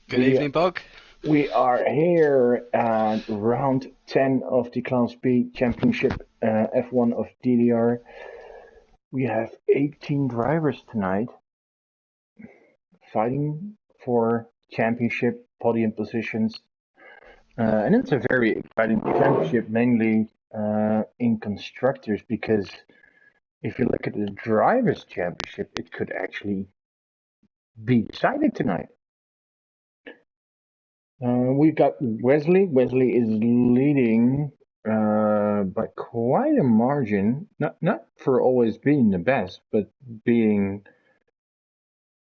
Good evening, Bog. We are here at round 10 of the Class B Championship F1 of DTR. We have 18 drivers tonight fighting for championship podium positions. And it's a very exciting championship, mainly in constructors, because if you look at the drivers' championship, it could actually be decided tonight. We've got Wesley. Wesley is leading by quite a margin. Not for always being the best, but being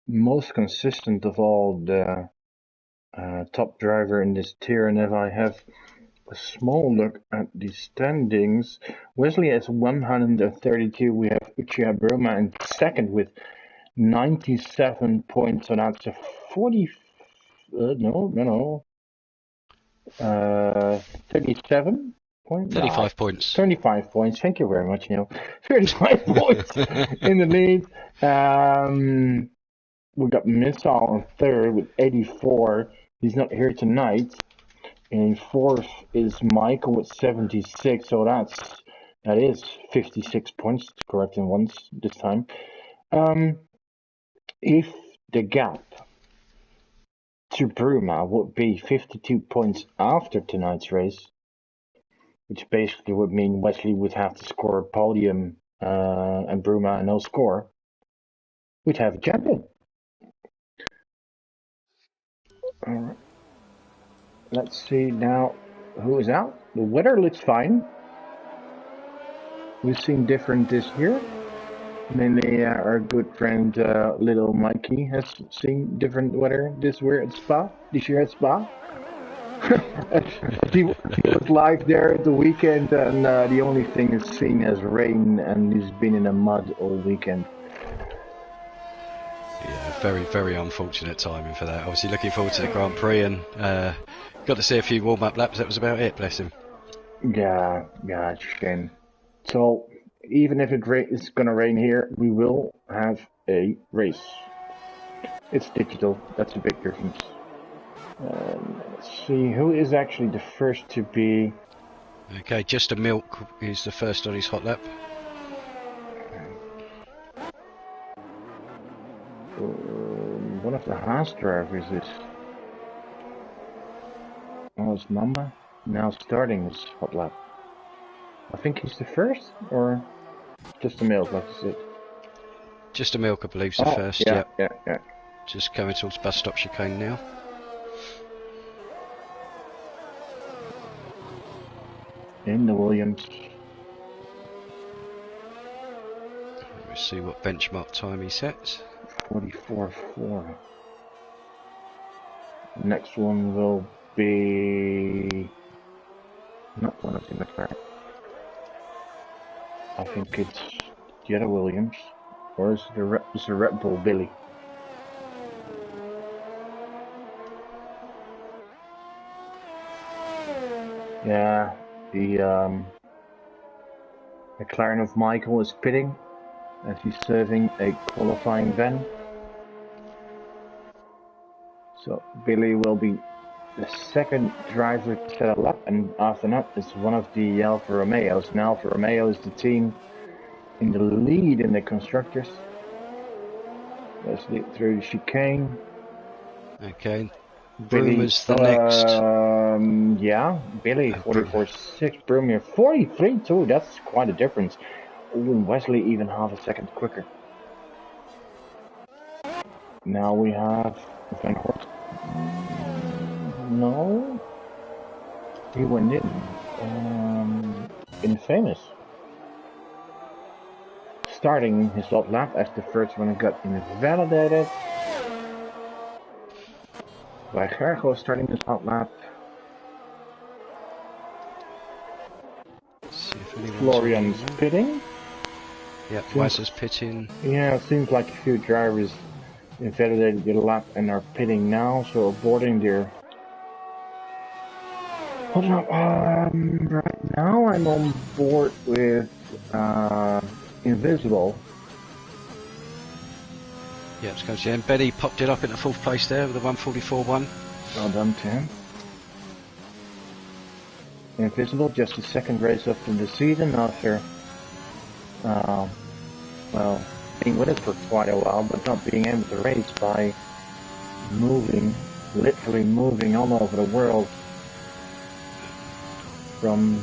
most consistent of all the top driver in this tier. And if I have a small look at the standings, Wesley has 132. We have Uchiha Broma in second with 97 points. So that's a 40. 37 points? 35 points. 35 points. Thank you very much, Neil. 35 points in the lead. We got Missile on third with 84. He's not here tonight. And fourth is Michael with 76. So that is 56 points, correcting once this time. If the gap to Bruma would be 52 points after tonight's race, which basically would mean Wesley would have to score a podium and Bruma no score, we'd have a champion. Alright. Let's see now who is out. The weather looks fine. We've seen different this year. Mainly our good friend little Mikey has seen different weather this year at Spa. he was live there at the weekend, and the only thing is seen as rain, and he's been in the mud all weekend. Yeah, very, very unfortunate timing for that. Obviously looking forward to the Grand Prix and got to see a few warm-up laps. That was about it, bless him. Yeah, it's a shame. So even if it's gonna rain here, we will have a race. It's digital, that's a big difference. Let's see, who is actually the first to be... Okay, Just a Milk is the first on his hot lap. One of the Haas drivers is... Oh, it's Mamba? Now starting his hot lap. I think he's the first, or Just a Milk, like you said? Just a Milk, I believe, is the first. Yeah. Just coming towards bus stop chicane now. In the Williams. Let's see what benchmark time he sets. 44.4. Next one will be... not one of the McLaren. I think it's the other Williams, or is it the Red Bull Billy? Yeah, the McLaren of Michael is pitting as he's serving a qualifying van. So Billy will be the second driver to set a lap, and after that is one of the Alfa Romeos. And Alfa Romeo is the team in the lead in the constructors. Let's lead through the chicane. Okay, Bruma's the next. Yeah, Billy 44.6, Bruma 43.2. That's quite a difference. Ooh, Wesley even half a second quicker. Now we have Van Hort. No, he went in famous. Starting his hot lap as the first one got invalidated. By Gergo starting his hot lap. Florian's pitting. Yeah, Wes is pitting. Yeah, it seems like a few drivers invalidated the lap and are pitting now, so aborting their... Hold on, right now I'm on board with Invisible. Yeah, it's going to see. And Benny popped it up into fourth place there with a 144.1. Well done to him. Invisible, just the second race of the season after, well, being with it for quite a while, but not being able to race by moving, literally moving all over the world. From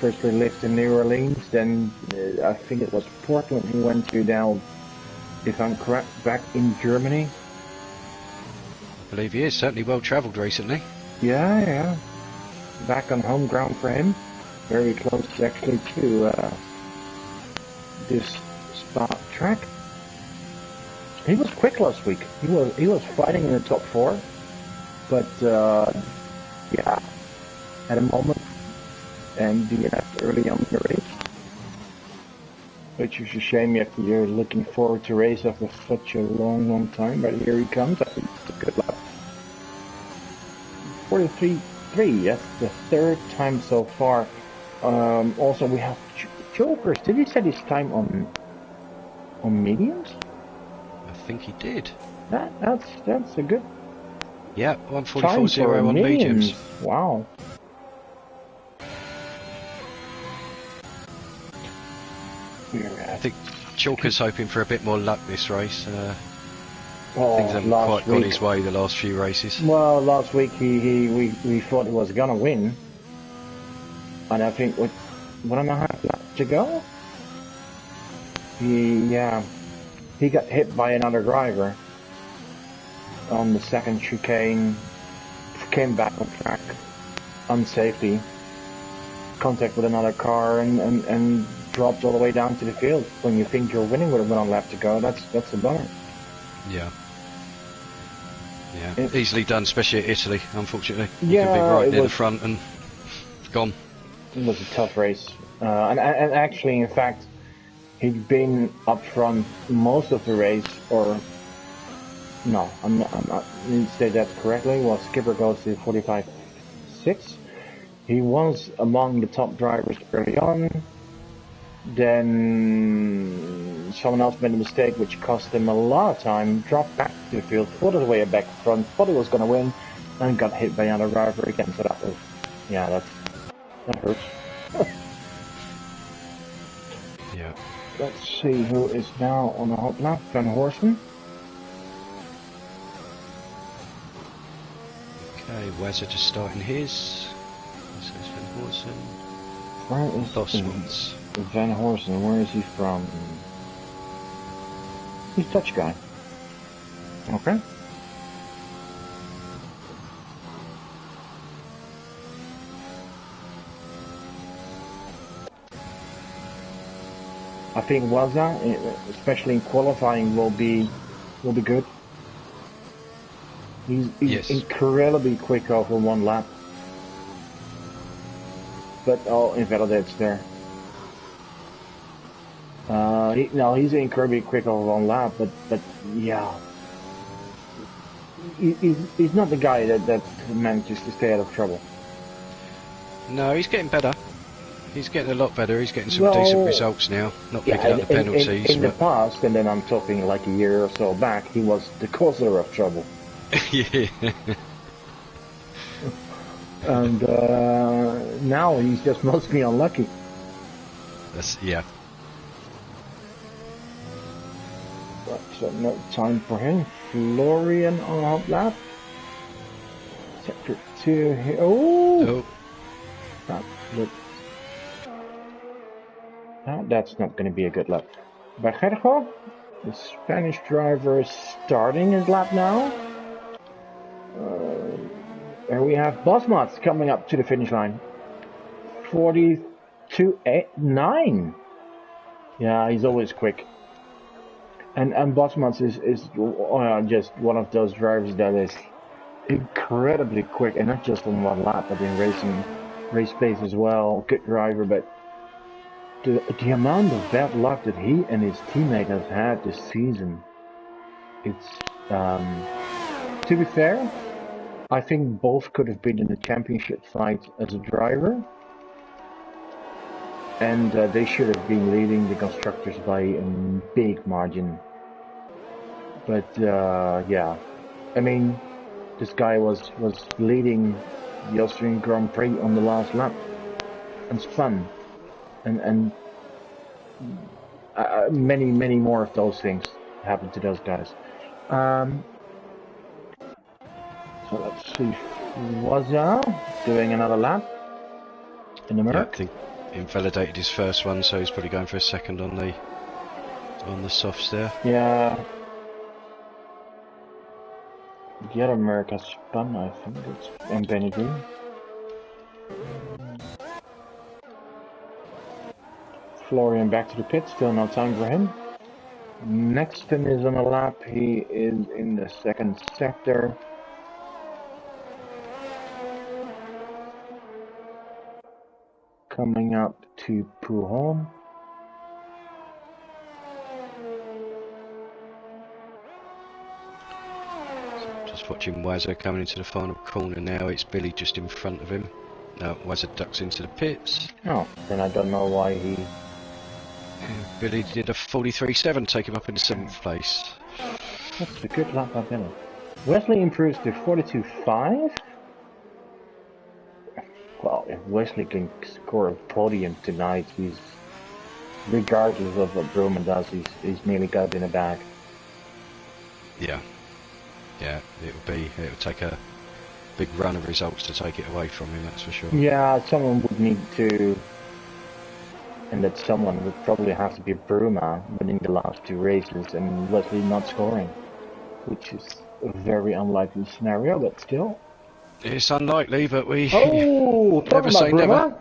first we lived in New Orleans, then I think it was Portland he went to, now, if I'm correct, back in Germany. I believe he is, certainly well travelled recently. Yeah. Back on home ground for him. Very close actually to this spot track. He was quick last week. He was fighting in the top 4, but yeah, at a moment, and DNF early on in the race, which is a shame after you're looking forward to race after such a long time. But here he comes. I think it's a good lap. 43.3. That's the third time so far. Also, we have Jokers. Did he set his time on mediums? I think he did. That's a good. Yeah, 1:44.0 on mediums. Wow. I think Chalker's hoping for a bit more luck this race. Things haven't quite gone his way the last few races. Well, last week we thought he was gonna win, and I think with 1.5 laps to go, he got hit by another driver on the second chicane, came back on track unsafely, contact with another car, and dropped all the way down to the field. When you think you're winning with 1 lap to go, that's a bummer. Yeah. Easily done, especially at Italy, unfortunately. You Yeah, could be right near the front and gone. It was a tough race, and actually, in fact, he'd been up front most of the race, or no, I'm not, I didn't say that correctly. Well, Skipper goes to 45.6. He was among the top drivers early on. Then someone else made a mistake which cost him a lot of time, dropped back to the field, fought his way back front, thought he was going to win, and got hit by another driver again. So that was, yeah, that hurts. Yeah. Let's see who is now on the hot lap. Van Horsen. Okay, Wazza just starting his. This is Van Horsen. Where is Bosmans. Van Horsen? Where is he from? He's a Dutch guy. Okay. I think Waza, especially in qualifying, will be good. He's Yes. incredibly quick over 1 lap. But invalidates there. He's incredibly quick over 1 lap, but yeah, he's not the guy that manages to stay out of trouble. No, he's getting better. He's getting a lot better. He's getting some decent results now. Not picking up the penalties. In the past, and then I'm talking like a year or so back, he was the causer of trouble. Yeah. And now he's just mostly unlucky. Yeah. So no time for him. Florian on hot lap. Sector 2 here. Oh! That's not going to be a good lap. Bajerjo, the Spanish driver, is starting his lap now. There we have Bosmans coming up to the finish line. 42.9. Yeah, he's always quick. And Bosmans is just one of those drivers that is incredibly quick, and not just on 1 lap, but in race pace as well. Good driver, but the amount of bad luck that he and his teammate have had this season, it's to be fair, I think both could have been in the championship fight as a driver, and they should have been leading the constructors by a big margin. But yeah, I mean, this guy was leading the Austrian Grand Prix on the last lap and spun, and many more of those things happened to those guys. So let's see, Waza doing another lap in the Merc. Yeah, I think invalidated his first one, so he's probably going for a second on the softs there. Yeah. The other Merc has spun, I think. It's in Benidorm. Florian back to the pit, still no time for him. Nexton is on a lap, he is in the second sector. Coming up to Pouhon. Just watching Wazza coming into the final corner now. It's Billy just in front of him. Now Wazza ducks into the pits. Oh, then I don't know why he... Billy did a 43.7, take him up in 7th place. That's a good lap by Billy. Wesley improves to 42.5. Well, if Wesley can score a podium tonight, he's, regardless of what Broman does, he's nearly got it in the bag. Yeah. Yeah, it'll take a big run of results to take it away from him, that's for sure. Yeah, someone would need to, and that someone would probably have to be Bruma winning the last 2 races and Wesley not scoring, which is a very unlikely scenario, but still. It's unlikely, but we never say never.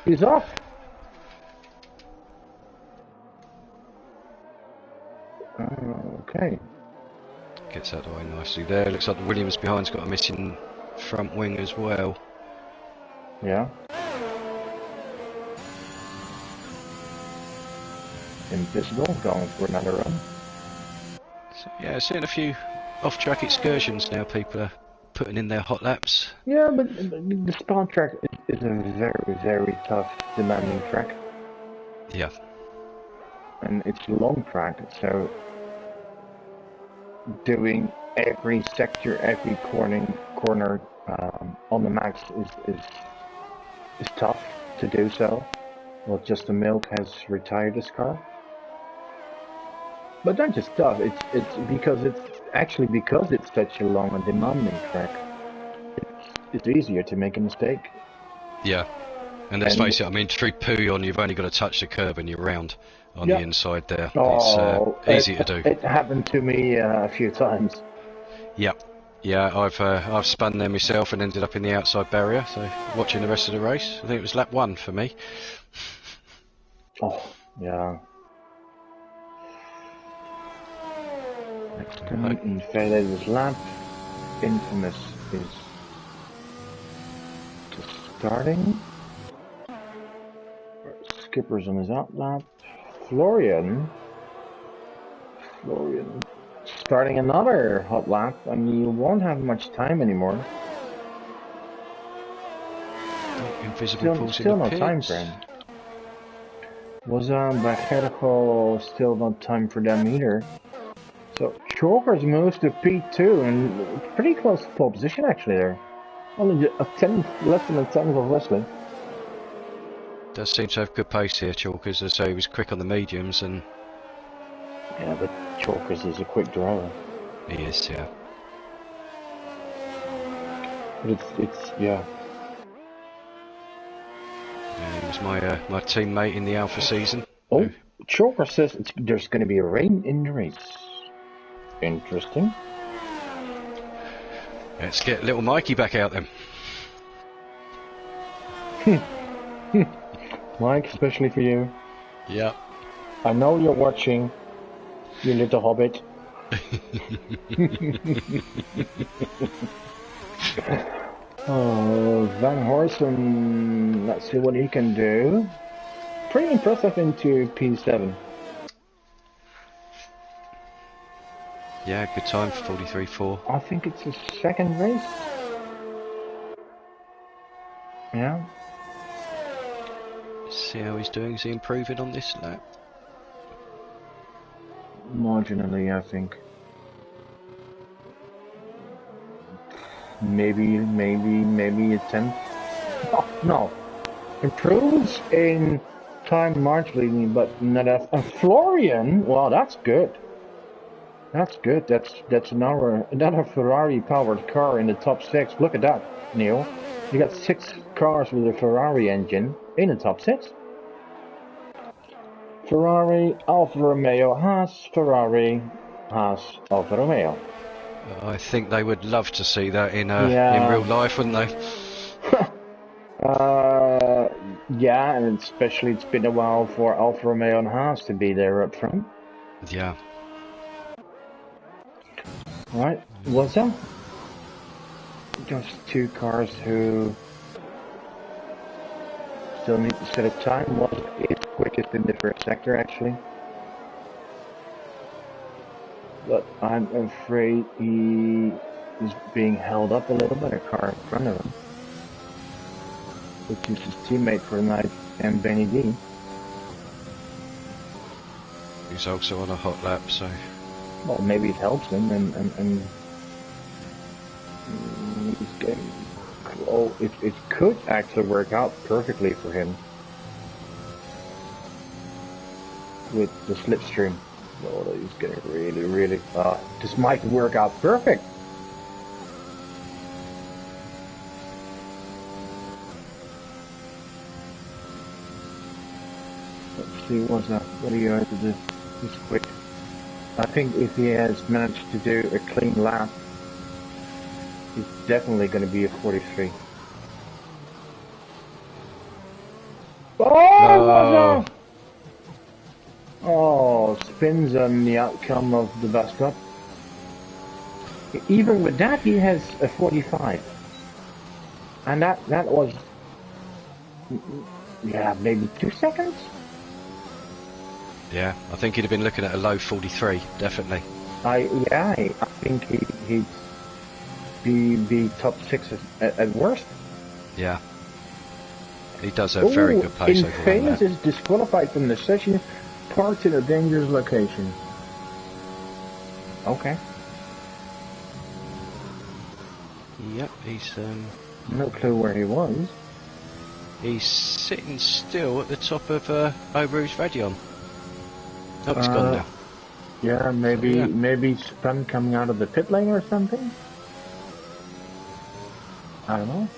He's off. Okay. Gets out of the way nicely there. Looks like the Williams behind's got a missing front wing as well. Yeah. Invisible going for another run. So, yeah, seeing a few off-track excursions now. People are putting in their hot laps. Yeah, but the Spa track is a very tough, demanding track. Yeah. And it's a long track, so doing every sector, every corner on the max is tough to do so. Well, Just the Milk has retired his car. But not just tough, it's because it's such a long and demanding track. It's easier to make a mistake. Yeah, and let's face it, I mean, through Pouillon you've only got to touch the curb and you're round on the inside there. It's easy to do. It happened to me a few times. Yep. Yeah, I've spun there myself and ended up in the outside barrier, so watching the rest of the race, I think it was lap 1 for me. Oh, yeah. Next time, invalidated his lap. Infamous is just starting. Skipper's on his out lap. Florian starting another hot lap, and you won't have much time anymore. Invisible still no time for him. Wazan Bajerjo, still no time for them either. So Chalkers moves to P2 and pretty close to pole position actually there. Only less than a tenth of Wesley. Does seem to have good pace here, Chalkers, as I say he was quick on the mediums and... Yeah, but Chalkers is a quick driver. He is, yeah. But it's yeah. He was my teammate in the Alpha season. Oh, Chalker says there's going to be a rain in the race. Interesting. Let's get little Mikey back out then. Mike, especially for you. Yeah. I know you're watching, you little hobbit. Oh, Van Horsen, let's see what he can do. Pretty impressive into P7. Yeah, good time for 43.4. I think it's his second race. Yeah. See how he's doing. Is he improving on this lap? Marginally, I think. maybe a 10th. Oh, no, improves in time March leading, but not a. And Florian, well, that's good. That's good. That's another Ferrari powered car in the top 6. Look at that, Neil. You got 6 cars with a Ferrari engine in the top 6. Ferrari, Alfa Romeo, Haas, Ferrari, Haas, Alfa Romeo. I think they would love to see that in real life, wouldn't they? Yeah, and especially it's been a while for Alfa Romeo and Haas to be there up front. Yeah. Right, what's that? Just 2 cars who still need to set up time. Was it's quickest in the first sector actually, but I'm afraid he is being held up a little by a car in front of him, which is his teammate for the night, and Benny D. He's also on a hot lap, so. Well, maybe it helps him, and he's getting. Oh, it could actually work out perfectly for him with the slipstream. Oh, he's getting really. This might work out perfect. Let's see what's up. What do you have to do? He's quick. I think if he has managed to do a clean lap, he's definitely going to be a 43. Oh! Oh, spins on the outcome of the best cup. Even with that, he has a 45. And that was, yeah, maybe 2 seconds? Yeah, I think he'd have been looking at a low 43, definitely. I think he'd be top 6 at worst. Yeah. He does have very good pace over there. Infamous is disqualified from the session, parked in a dangerous location. Okay. Yep, he's no clue where he was. He's sitting still at the top of Rouge Radion. Oh, it's gone now. Yeah, maybe spun coming out of the pit lane or something. I don't know.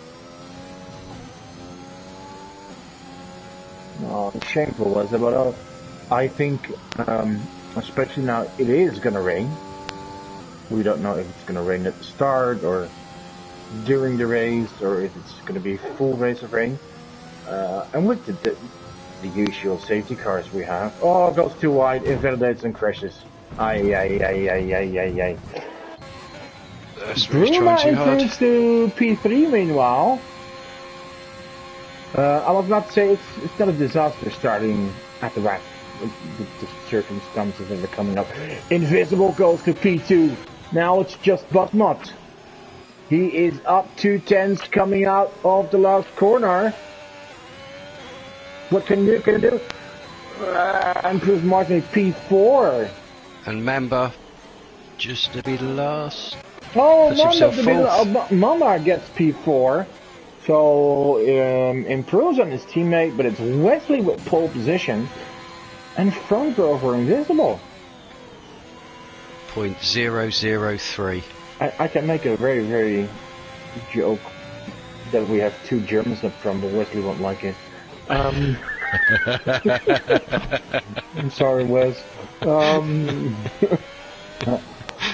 No, shameful was it, but I think, especially now it is going to rain. We don't know if it's going to rain at the start or during the race, or if it's going to be full race of rain. And with the usual safety cars we have. Oh, it goes too wide, invalidates and crashes. Aye. Bruma improves to P3 meanwhile. I was about to say it's not a disaster starting at the rack. The circumstances that are coming up. Invisible goes to P2. Now it's just Botmot. He is up 2/10 coming out of the last corner. What can you do? Improves margin P4. And Mamba just to be last. Oh, Mamba gets P4. So improves on his teammate, but it's Wesley with pole position. And front row for Invisible. 0.003. I can make a very joke that we have 2 Germans up front, but Wesley won't like it. I'm sorry, Wes.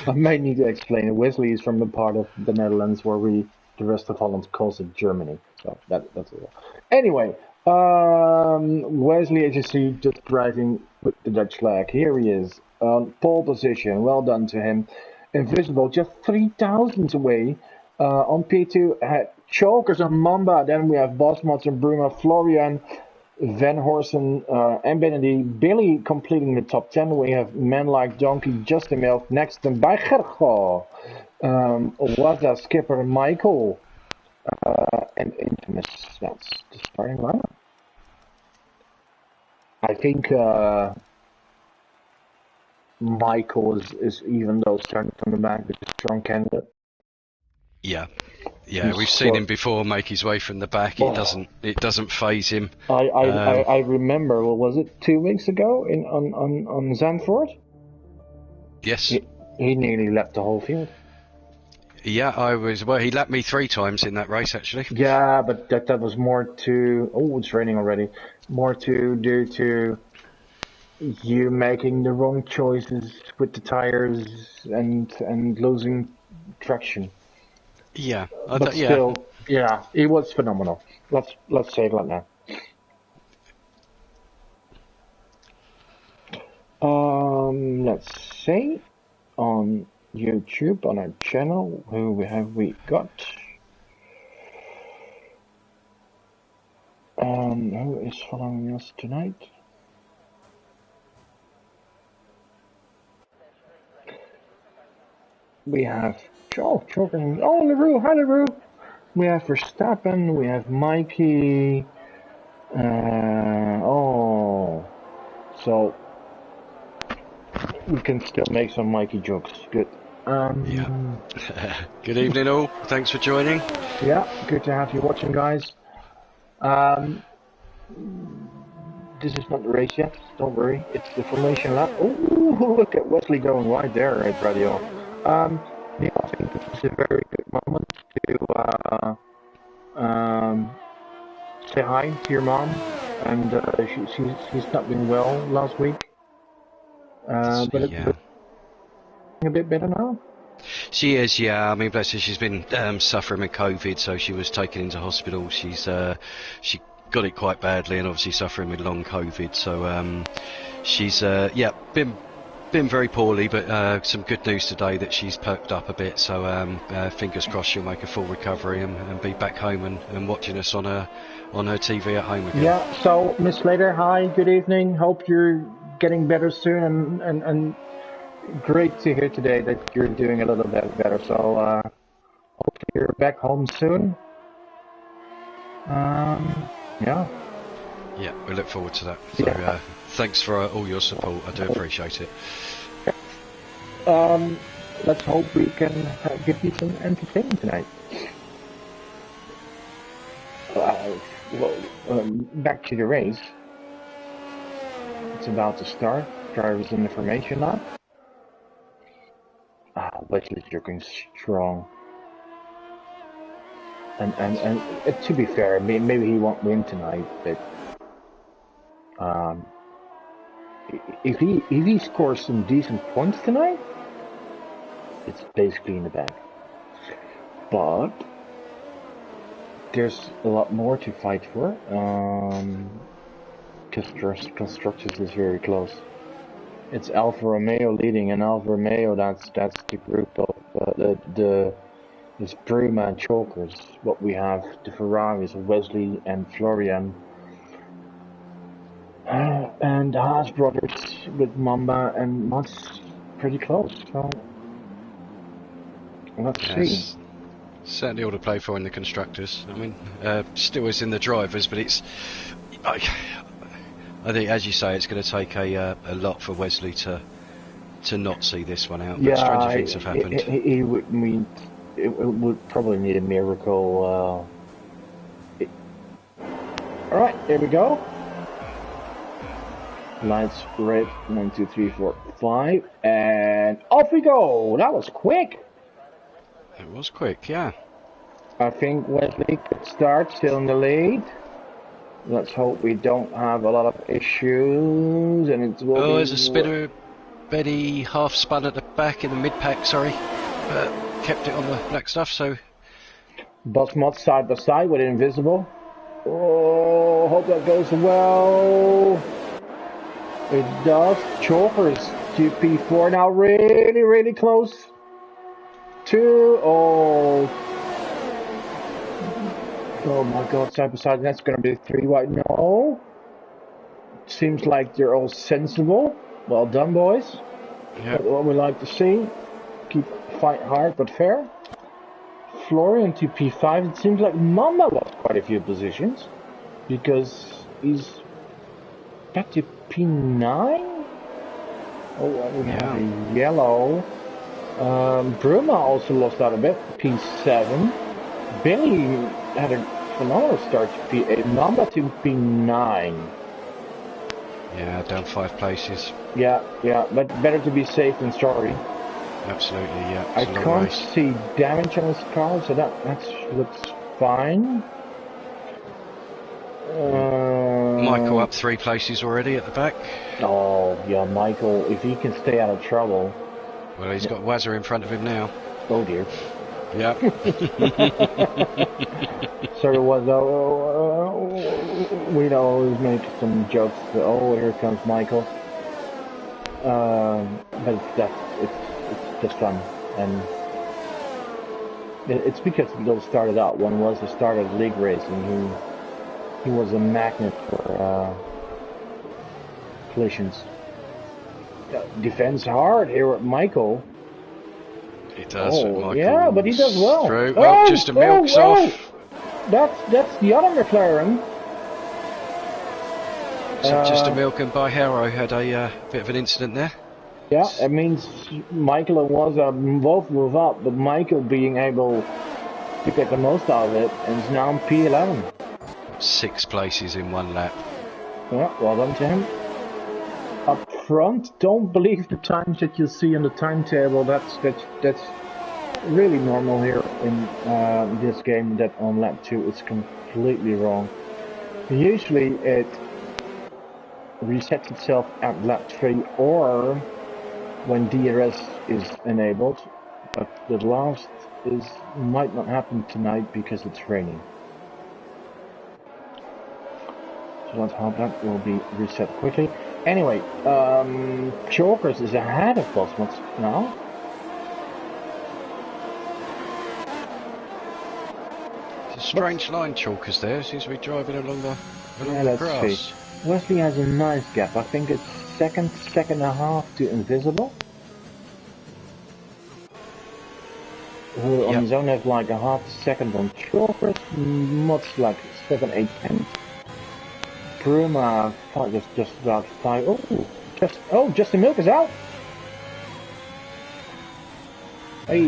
I may need to explain it. Wesley is from the part of the Netherlands where the rest of Holland calls it Germany. So that's it. Anyway, Wesley, as you see, just driving with the Dutch flag. Here he is, pole position. Well done to him. Invisible, just 3,000 away. On P2, Chokers and Mamba. Then we have Bosmats and Bruma, Florian, Van Horsen, and Benedy. Billy completing the top 10. We have men like Donkey, Justin Milk, next to by Gergo. Wazda skipper Michael. And Infamous. That's the starting lineup. I think Michael is even though starting from the back, is a strong candidate. Yeah. Yeah, we've seen him before make his way from the back. It doesn't phase him. I remember, what was it, 2 weeks ago on Zandvoort? Yes. He nearly lapped the whole field. Yeah, he lapped me 3 times in that race, actually. Yeah, but that was more to, it's raining already, more to due to you making the wrong choices with the tires and losing traction. Yeah. But still, yeah, it was phenomenal. Let's say it like that. Let's see, on YouTube, on our channel, who have we got? Who is following us tonight? We have children. Oh, LaRue, hi LaRue. We have Verstappen, we have Mikey. So we can still make some Mikey jokes. Good. Yeah. Good evening, all. Thanks for joining. Yeah, good to have you watching, guys. This is not the race yet. Don't worry. It's the formation lap. Oh, look at Wesley going wide there at radio. Yeah, I think this is a very good moment to say hi to your mom, and she's not been well last week. But it's a bit better now. She is, yeah. I mean, bless her, she's been suffering with COVID, so she was taken into hospital. She got it quite badly, and obviously suffering with long COVID. So she's been very poorly, but some good news today that she's perked up a bit. So fingers crossed she'll make a full recovery and be back home and watching us on her TV at home again. Yeah. So Miss Slater, hi, good evening. Hope you're getting better soon, and great to hear today that you're doing a little bit better. So hopefully you're back home soon. Yeah. Yeah, we look forward to that. So thanks for all your support. I do appreciate it. Let's hope we can give you some entertainment tonight. Back to the race. It's about to start. Drivers in the formation lap. Wesley's looking strong. And to be fair, maybe he won't win tonight, but if he scores some decent points tonight, it's basically in the bag. But there's a lot more to fight for. Constructors is very close. It's Alfa Romeo leading, and Alfa Romeo, that's the group of this Prima and Chokers. What we have, the Ferraris, Wesley and Florian, and the Haas brothers with Mamba and Mats pretty close. So let's see. Certainly all to play for in the constructors. I mean, still is in the drivers, but I think, as you say, it's going to take a lot for Wesley to not see this one out. But stranger things have happened. It would probably need a miracle. All right, there we go. Lights red. 1, 2, 3, 4, 5, and off we go. That was quick. It was quick, yeah. I think Wesley could start, still in the lead. Let's hope we don't have a lot of issues. And it's there's a spinner, Betty half spun at the back in the mid pack. Sorry, kept it on the black stuff. So, Boss Mod side by side with Invisible. Oh, hope that goes well. It does. Chokers GP4 now, really close. Oh my god, side by side, that's going to be 3 wide. No. Seems like they're all sensible. Well done, boys. Yeah. That's what we like to see. Fight hard but fair. Florian to P5. It seems like Mamba lost quite a few positions because he's back to P9. Oh, we have a yellow. Bruma also lost out a bit, P7. Billy had a phenomenal start to P8, number to P9. Yeah, down 5 places. Yeah, but better to be safe than sorry. Absolutely, yeah. I It's a long can't race. see damage on his car, so that looks fine. Michael up 3 places already at the back. Oh, yeah, Michael, if he can stay out of trouble. Well, he's got Wazza in front of him now. Oh dear. Yeah. Sorry, we'd always make some jokes. Oh, here comes Michael. But it's just fun, and it's because he all started out. One was the start of league racing. He was a magnet for collisions. Defends hard here at Michael. He does. Oh, yeah, but he does well. Through. Well, just a milks off. That's the other McLaren. So just a milk, and by Harrow had a bit of an incident there. Yeah, it means Michael and Wazza both move up, but Michael being able to get the most out of it, and is now in P11. 6 places in 1 lap. Yeah, well done to him. Up front, don't believe the times that you see on the timetable. That's really normal here in this game. That on lap 2 is completely wrong. Usually it resets itself at lap 3 or when DRS is enabled, but the last might not happen tonight because it's raining. So let's hope that will be reset quickly. Anyway, Chalkers is ahead of Cosmos now. It's a strange line, Chalkers there. Seems to be driving along the grass. See. Wesley has a nice gap. I think it's second and a half to Invisible. Who on his own has like a half second on Chalkers, much like 7, 8, 10. Bruma just about 5. Just the milk is out. Hey,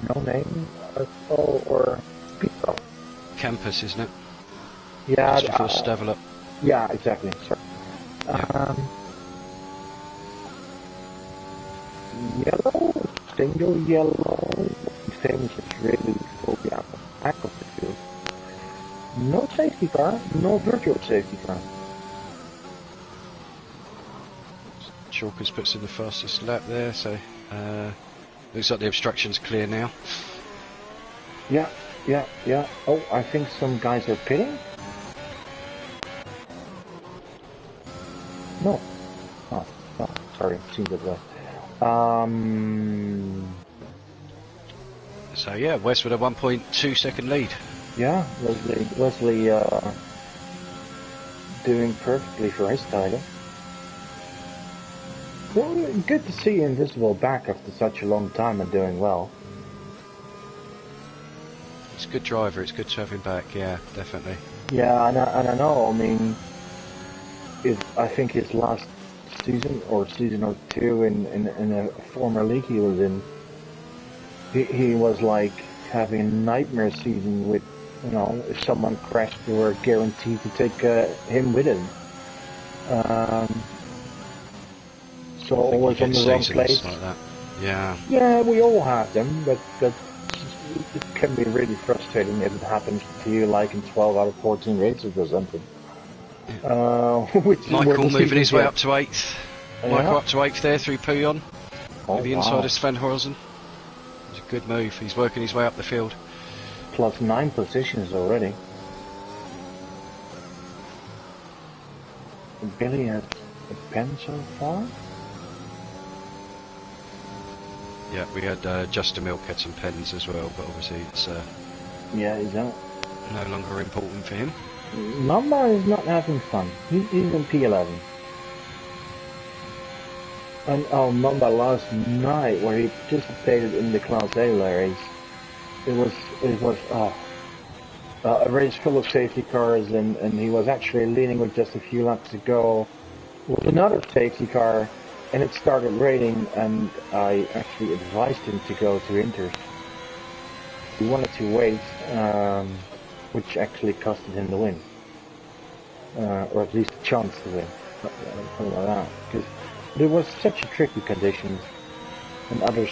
no name or people. Campus, isn't it? Yeah, before Stavel up. Yeah, exactly. Sorry. Yellow, single yellow. Things is really full the back of the field. No safety car, no virtual safety car. Chalkers puts in the fastest lap there, so looks like the obstruction's clear now. Yeah. Oh, I think some guys are pitting. No. Oh, sorry, seems that way. So yeah, West with a 1.2 second lead. Yeah, Wesley doing perfectly for his title. Well, good to see Invisible back after such a long time and doing well. He's a good driver, it's good to have him back, yeah, definitely. Yeah, and I know, I mean, I think his last season or two in a former league he was in, he was like having a nightmare season with, if someone crashed, they were guaranteed to take him with him. So always on the wrong place. Like that. Yeah. Yeah, we all have them, but it can be really frustrating if it happens to you like in 12 out of 14 races or something. Michael moving his way up to 8th. Michael up to 8th there through Pouillon. With the inside of Sven Horsen. It's a good move. He's working his way up the field. Plus 9 positions already. Billy has a pen so far. Yeah, we had Justin Milk had some pens as well, but obviously it's yeah, is that no longer important for him. Mamba is not having fun. He's in P11. And Mamba last night, where he participated in the Class A race, it was a race full of safety cars, and he was actually leading with just a few laps to go with another safety car, and it started raining, and I actually advised him to go to Inters. He wanted to wait, which actually costed him the win, or at least a chance to win, something like that. Because there was such a tricky conditions, and others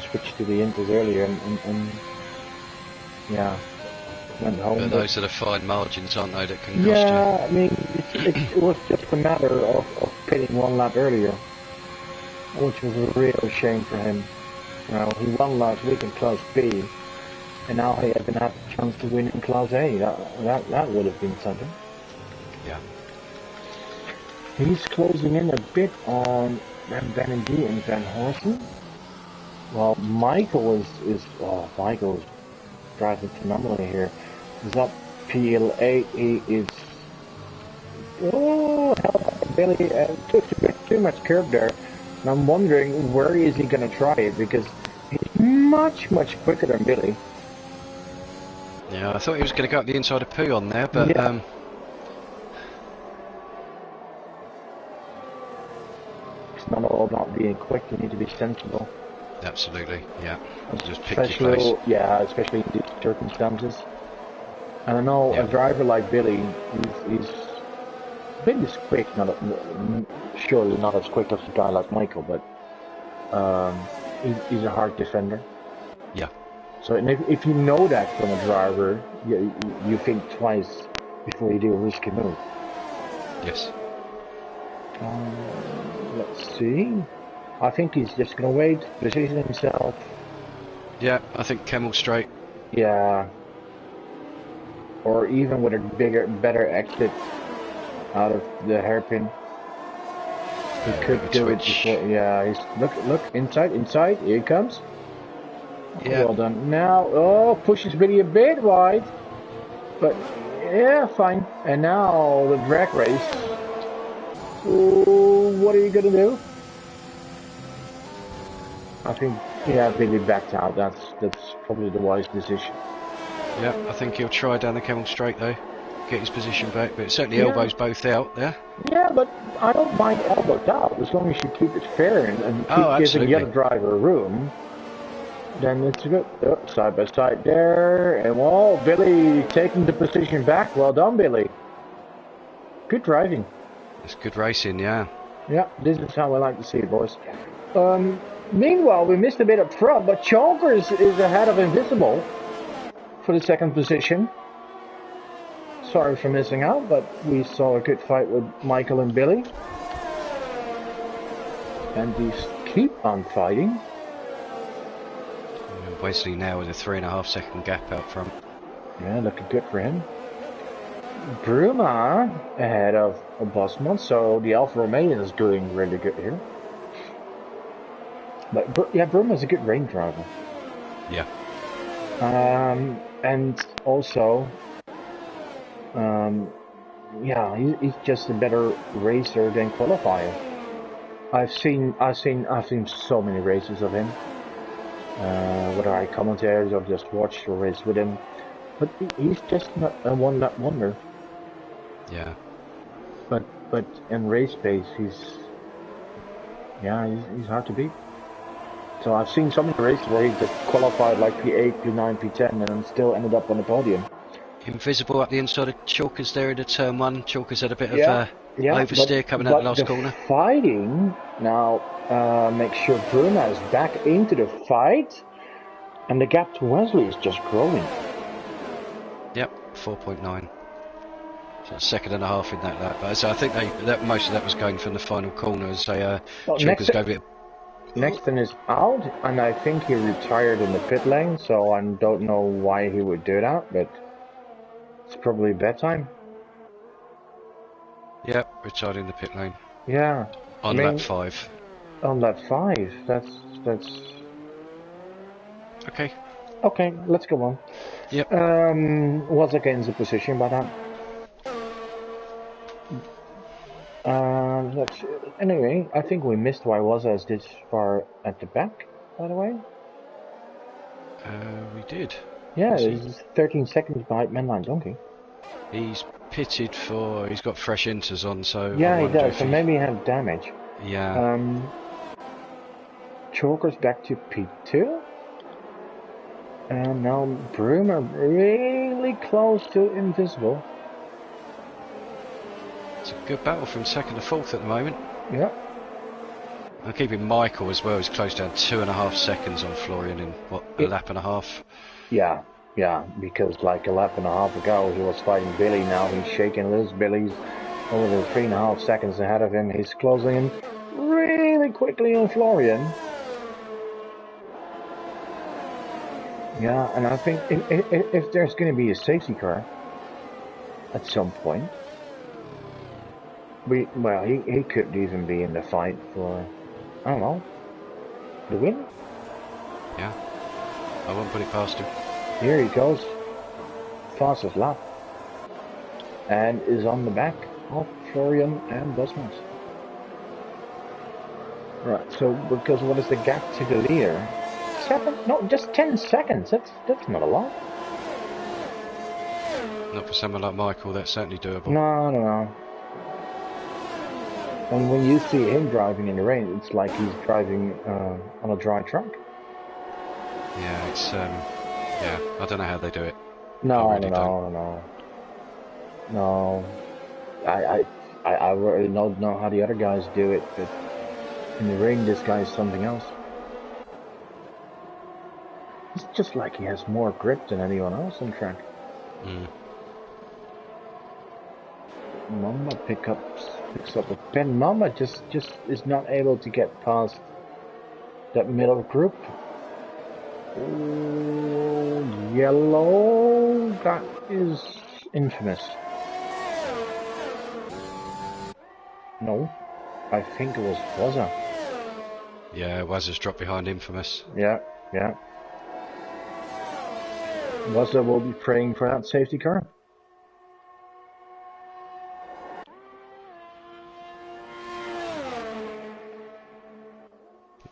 switched to the Inters earlier, and yeah, went home. But those are the fine margins, aren't they, that can cost you? Yeah, I mean, it was just a matter of pitting one lap earlier, which was a real shame for him. You know, he won last week in Class B, and now he had a chance to win in Class A. That would have been something. Yeah. He's closing in a bit on Van D and Van Horsen. Well, Michael is driving phenomenally here. He's up PL8. He is Billy too much curve there. And I'm wondering where is he going to try it, because he's much quicker than Billy. Yeah, I thought he was going to go up the inside of Pooh on there, but yeah. It's not all about being quick. You need to be sensible. Absolutely, yeah. Just pick your place. Yeah, especially in these circumstances. And I know a driver like Billy, Billy's quick, surely not as quick as a guy like Michael, but he's a hard defender. Yeah. So if you know that from a driver, you think twice before you do a risky move. Yes. Let's see. I think he's just going to wait, position himself. Yeah, I think Camel straight. Yeah. Or even with a better exit out of the hairpin. He could do it before. Yeah, he's look inside. Here he comes. Yeah. Well done. Now, pushes Billy a bit wide, but yeah, fine. And now the drag race. So what are you gonna do? I think Billy backed out. That's probably the wise decision. Yeah, I think he'll try down the Camel straight though, get his position back, but certainly elbows both out there. Yeah, but I don't mind elbows out as long as you keep it fair and keep giving the other driver room. Then it's good. Side by side there, and Billy taking the position back. Well done, Billy. Good driving. It's good racing, yeah. Yeah, this is how I like to see it, boys. Meanwhile, we missed a bit up front, but Chonkers is ahead of Invisible for the second position. Sorry for missing out, but we saw a good fight with Michael and Billy. And these keep on fighting. Wesley now with a 3.5 second gap out front. Yeah, looking good for him. Bruma ahead of Bosman, so the Alfa Romeo is doing really good here. But Bruma's a good rain driver. Yeah. And also, he's just a better racer than qualifier. I've seen so many races of him. Whether I commentated or just watched a race with him, but he's just not a one-lap wonder. Yeah. But in race pace, he's hard to beat. So I've seen so many races where he just qualified like P8, P9, P10, and then still ended up on the podium. Invisible at the inside of Chalkers there in the turn one. Chalkers had a bit of oversteer coming out the last corner. Fighting now makes sure Bruna is back into the fight, and the gap to Wesley is just growing. Yep, 4.9. So a second and a half in that lap. So I think most of that was going from the final corner as Chalkers gave it. Nexton is out, and I think he retired in the pit lane, so I don't know why he would do that, but it's probably bedtime. Yep, retired in the pit lane. Yeah. On lap 5. On lap 5, that's... Okay. Okay, let's go on. Yep. Was against the position by that. Anyway, I think we missed why was as this far at the back, by the way. We did. Yeah, he's 13 seconds behind Mainline Donkey. He's pitted he's got fresh inters on, so... Yeah, he does, so maybe he had damage. Yeah. Chalker's back to P2. And now Brumer really close to invisible. It's a good battle from second to fourth at the moment. Yeah. I'm keeping Michael as well. He's close down 2.5 seconds on Florian in, what, a lap and a half? Yeah, because like a lap and a half ago he was fighting Billy, now he's shaking loose. Billy's over the 3.5 seconds ahead of him. He's closing in really quickly on Florian. Yeah, and I think if there's going to be a safety car at some point, he could even be in the fight for, I don't know, the win. Yeah, I won't put it past him. Here he goes, fastest lap, and is on the back of Florian and Bosmans. Right, so because what is the gap to the leader? 7? No, just 10 seconds. That's not a lot. Not for someone like Michael, that's certainly doable. No. And when you see him driving in the rain, it's like he's driving on a dry track. Yeah, it's yeah, I don't know how they do it. No. I really don't know how the other guys do it, but in the ring, this guy is something else. It's just like he has more grip than anyone else on track. Mamba picks up a pin. Mamba just is not able to get past that middle group. Ooh, yellow, that is infamous. No, I think it was Waza. Yeah, Waza's dropped behind Infamous. Yeah. Waza will be praying for that safety car.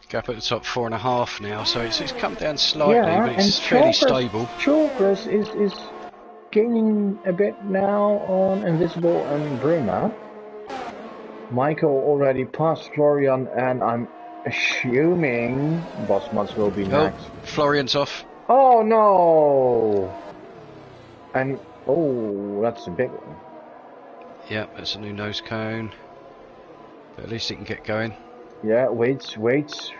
Gap at the top 4.5 now, so it's come down slightly, but it's fairly stable. Chalkers is gaining a bit now on Invisible and Bruna. Michael already passed Florian, and I'm assuming Bosmans will be next. Florian's off. Oh no! And that's a big one. Yeah, that's a new nose cone. But at least he can get going. Yeah, waits.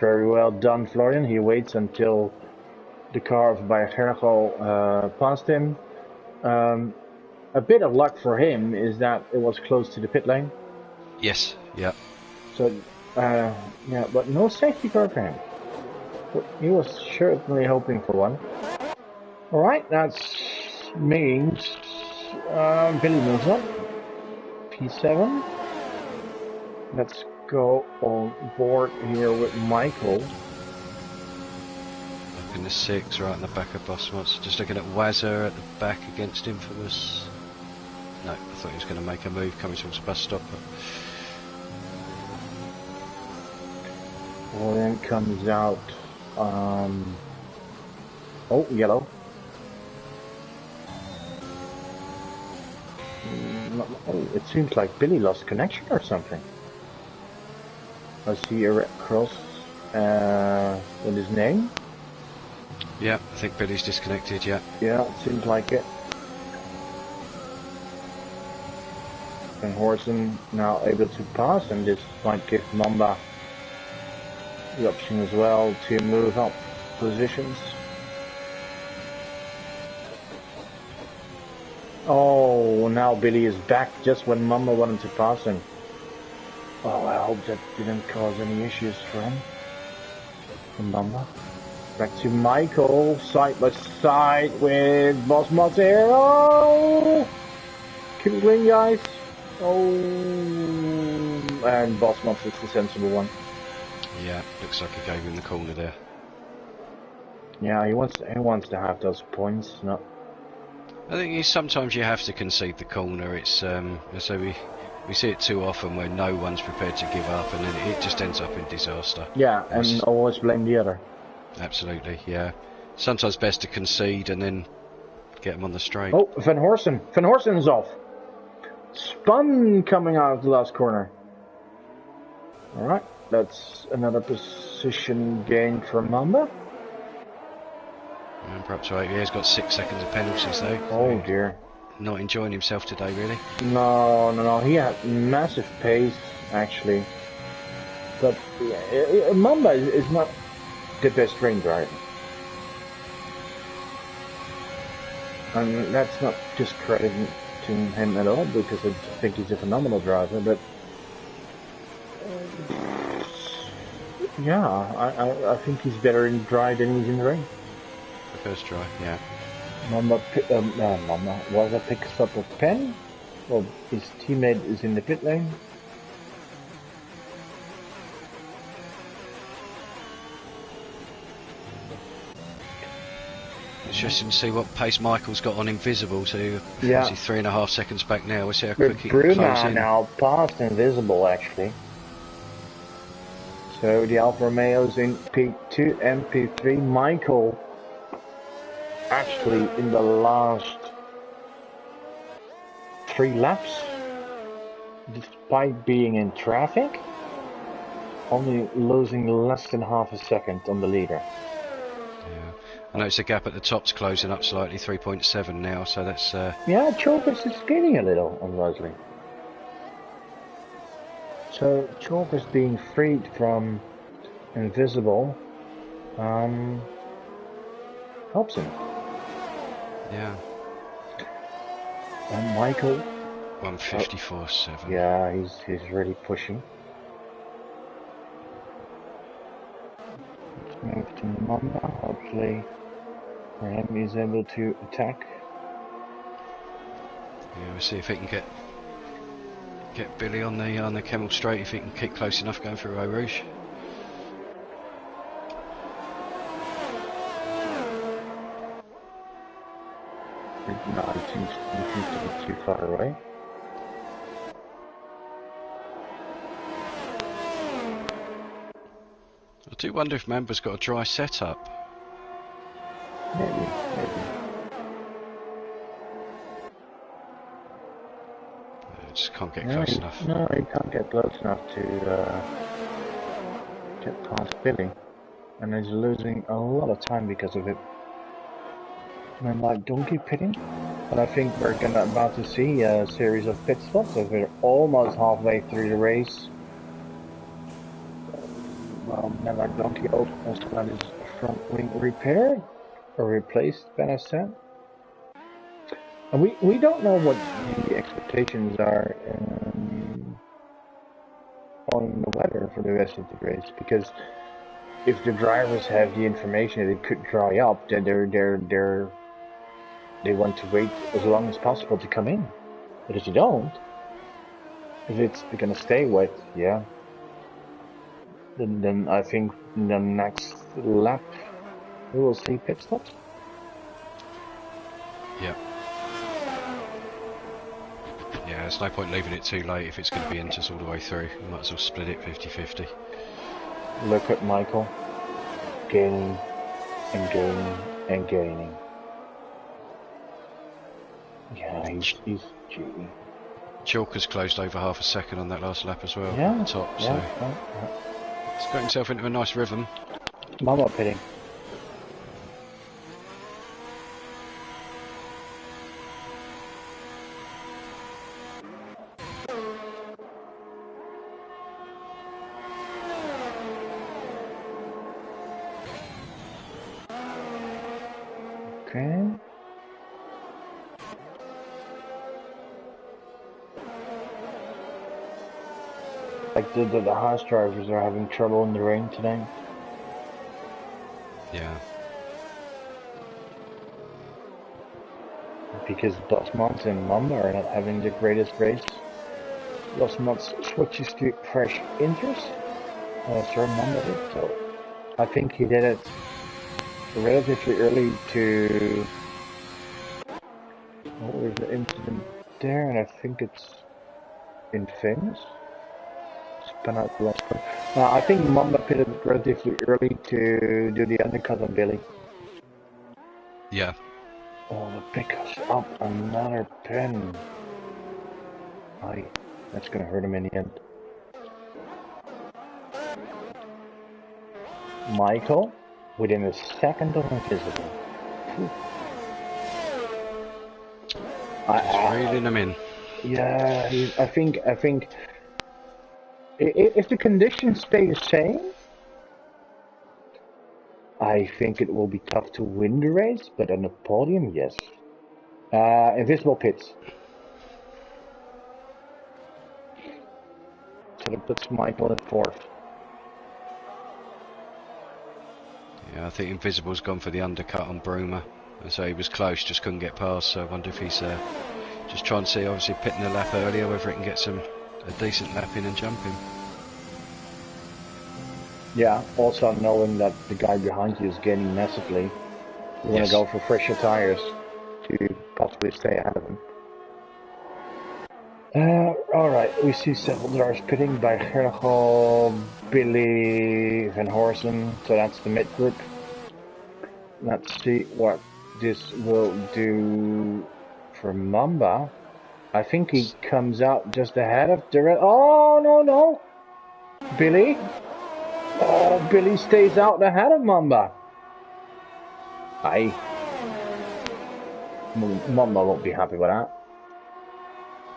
Very well done, Florian. He waits until the car of Bajergo passed him. A bit of luck for him is that it was close to the pit lane. Yes, yeah. So, but no safety car for him. He was certainly hoping for one. Alright, that means Billy moves up. P7. Let's go on board here with Michael. Up in the 6, right in the back of Bosmans. Just looking at Wazza at the back against Infamous. No, I thought he was going to make a move coming towards the bus stop. Well, then comes out. Yellow. It seems like Billy lost connection or something. I see a red cross with his name. Yeah, I think Billy's disconnected, yeah. Yeah, it seems like it. And Horson now able to pass, and this might give Mamba the option as well to move up positions. Oh, now Billy is back just when Mamba wanted to pass him. Oh, I hope that didn't cause any issues for him. From Mamba. Back to Michael, side by side with Boss Mateo. Oh! Keep it going, guys. Oh, and Boss Mats is the sensible one. Yeah, looks like he gave him the corner there. Yeah, he wants to have those points. No. I think sometimes you have to concede the corner. It's so we see it too often where no one's prepared to give up, and then it just ends up in disaster. Yeah, and always blame the other. Absolutely, yeah. Sometimes best to concede and then get them on the straight. Oh, Van Horsen. Van Horsen's off. Spun coming out of the last corner. Alright, that's another position gain for Mamba. And perhaps right, he's got 6 seconds of penalties though. Oh So dear. not enjoying himself today, really. No. He had massive pace, actually. But yeah, Mamba is not the best ring driver. And that's not discrediting him at all, because I think he's a phenomenal driver, but yeah, I think he's better in dry than he's in the rain. The first try, yeah. Mamba was a picks up a pen. Well, his teammate is in the pit lane. Interesting to see what pace Michael's got on Invisible. So Yeah. obviously 3.5 seconds back now. We'll see how But quick he can close Bruna in. now passed Invisible, actually. So the Alfa Romeo's in P2 and P3. Michael, actually, in the last 3 laps, despite being in traffic, only losing less than half a second on the leader. Yeah. I notice the gap at the top's closing up slightly, 3.7 now, so that's... Yeah, Chalkers is gaining a little on Wesley. So Chalkers being freed from Invisible helps him. Yeah. And Michael... 154.7. Yeah, he's really pushing. Let's move to Mamba. Hopefully for him he's able to attack. Yeah, we'll see if he can get Billy on the Kemmel straight, if he can keep close enough going through Eau Rouge. No, he seems to be too far away. I do wonder if Mamba's got a dry setup. Maybe. I just can't get close enough. No, he can't get close enough to get past Billy. And he's losing a lot of time because of it. And I'm like, don't keep pitting. But I think we're about to see a series of pit stops as we're almost halfway through the race. Well, Mella Donkey also got his front wing repaired or replaced, better said. And we don't know what the expectations are on the weather for the rest of the race, because if the drivers have the information that it could dry up, then they want to wait as long as possible to come in. But if you don't, if it's gonna stay wet, yeah, then I think in the next lap we will see pit stops. Yeah. Yeah, there's no point leaving it too late if it's going to be Inters all the way through. You might as well split it 50-50. Look at Michael gaining and gaining and gaining. Yeah, he's cheating. Chalker's closed over half a second on that last lap as well Yeah, at the top, so he's got himself into a nice rhythm. Mama pitting. Okay. Like the Haas drivers are having trouble in the rain today. Yeah. Because Bosmont and Mamba are not having the greatest race. Bosmont switches to fresh interest. Sorry, Mamba did. So I think he did it relatively early to... What was the incident there? And I think it's infamous. Spun out the last one. I think Mamba pitted relatively early to do the undercut on Billy. Yeah. Oh, the pickups up another pen. Aye, that's gonna hurt him in the end. Michael, within a second of invisible. Just reeling them in. Yeah, I think if the conditions stay the same, I think it will be tough to win the race, but on the podium, yes. Invisible pits. So that puts Michael at 4th. Yeah, I think Invisible's gone for the undercut on Bruma. And so he was close, just couldn't get past. So I wonder if he's just trying to see, obviously pitting the lap earlier, whether it can get a decent lap in and jump him. Yeah, also knowing that the guy behind you is gaining massively, you want to go for fresher tires to possibly stay ahead of him. Alright, we see several drivers pitting by Gergel, Billy, Van Horsen, so that's the mid group. Let's see what this will do for Mamba. I think he comes out just ahead of the red. Oh, no. Billy. Oh, Billy stays out ahead of Mamba. Aye. Mamba won't be happy with that.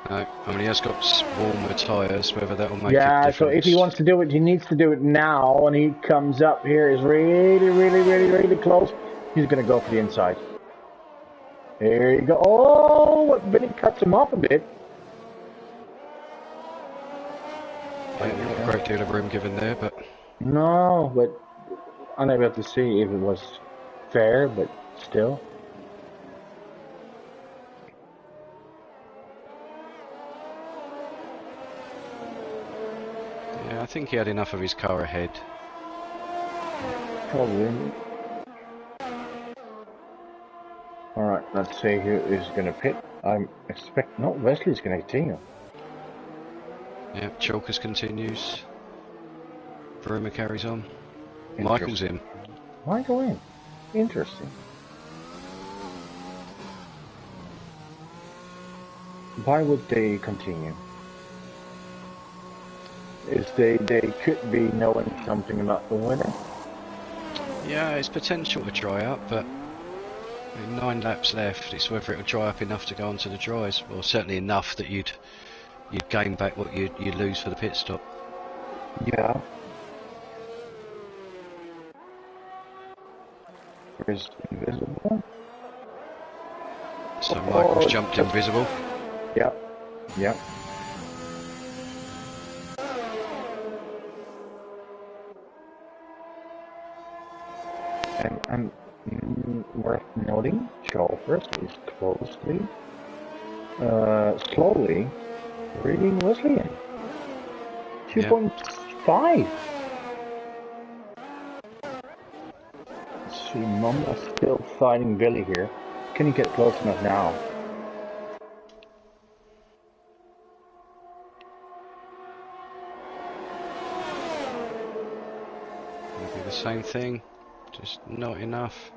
No, I mean he has got warmer tyres, whether that will make a difference. So if he wants to do it, he needs to do it now, and he comes up here, is really close. He's going to go for the inside. There you go. Oh, Billy cuts him off a bit. Yeah, not a great deal of room given there, but... No, but unable to see if it was fair, but still. Yeah, I think he had enough of his car ahead. Probably. Alright, let's see who is going to pit. I expect... No, Wesley's going to continue. Yeah, Chalkers continues. Bruma carries on. Michael's in. Michael in. Interesting. Why would they continue? They could be knowing something about the winner. Yeah, it's potential to dry up, but 9 laps left. It's whether it'll dry up enough to go onto the dries, or certainly enough that you'd gain back what you'd lose for the pit stop. Yeah. Where's invisible? So Michael's jumped invisible. Yeah. Yeah. And worth noting, Chalkers is slowly reading Wesley in. 2.5. See, Mama's still fighting Billy here. Can he get close enough now? Maybe the same thing, just not enough.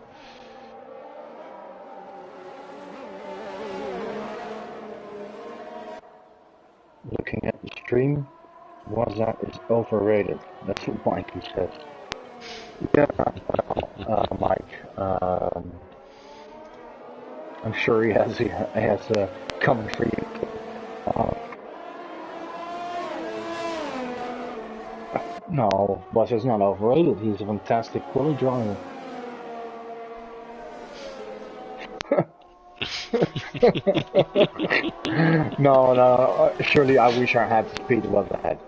Looking at the stream, Waza is overrated. That's what Mikey says. Yeah, Mike. I'm sure he has a comment for you. No, Waza's not overrated. He's a fantastic quality driver. No. Surely I wish I had the speed was ahead.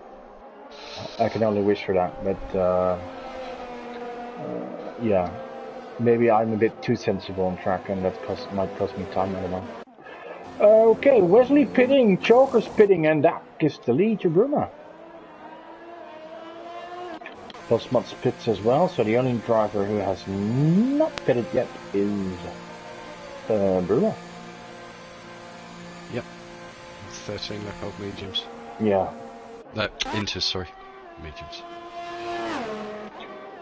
I can only wish for that, but yeah, maybe I'm a bit too sensible on track, and that might cost me time. I don't know. Okay, Wesley pitting, Chalkers pitting, and that gives the lead to Bruma. Postmats pits as well, so the only driver who has not pitted yet is Bruma. Yep. 13 lap old mediums. Yeah. Inters, sorry. Mediums.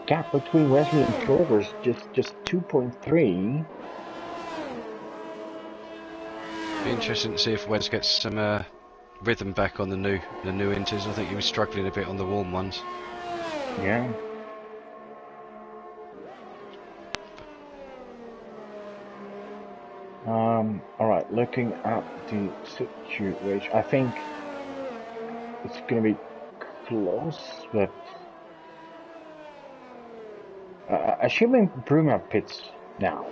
Gap between Wesley and Chalkers just 2.3. Be interesting to see if Wes gets some rhythm back on the new Inters. I think he was struggling a bit on the warm ones. Yeah. Alright, looking at the situation, I think it's gonna be close, but assuming Bruma pits now,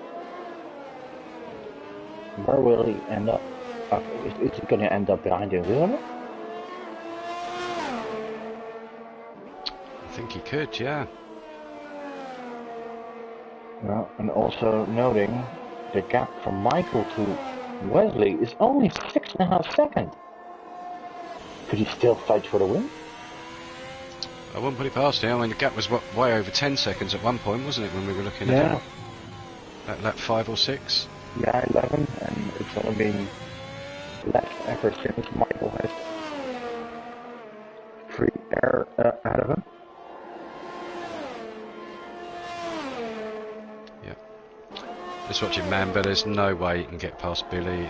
where will he end up? Is he gonna end up behind the Invisible? I think he could, yeah. Well, and also noting the gap from Michael to Wesley is only 6.5 seconds. Could he still fight for the win? I wouldn't put it past him. I mean, the gap was way over 10 seconds at one point, wasn't it, when we were looking at it? At lap 5 or 6? Yeah, 11, and it's only been less ever since Michael has free air out of him. Yeah. Just watching Mamba, there's no way he can get past Billy.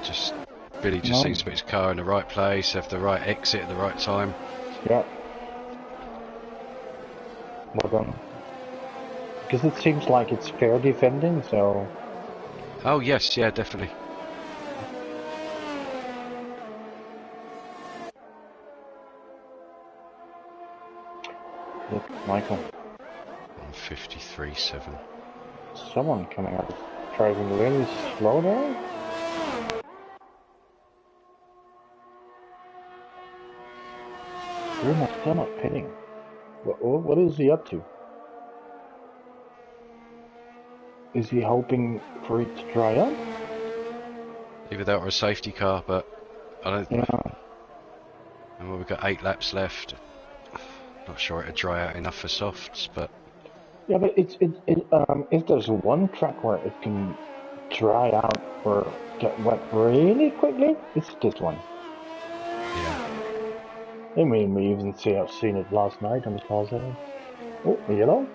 Billy just seems to put his car in the right place, have the right exit at the right time. Yeah. Well done. Because it seems like it's fair defending, so... Oh yes, yeah, definitely. Look, Michael. 53.7. Someone coming out driving really slow there? Bruno's still not pitting. What is he up to? Is he hoping for it to dry up? Either that or a safety car, but I don't... Yeah. And well, we've got 8 laps left. Not sure it'd dry out enough for softs, but... Yeah, but if there's one track where it can dry out or get wet really quickly, it's this one. Yeah. I mean, we even seen it last night on the plaza. Oh, a yellow.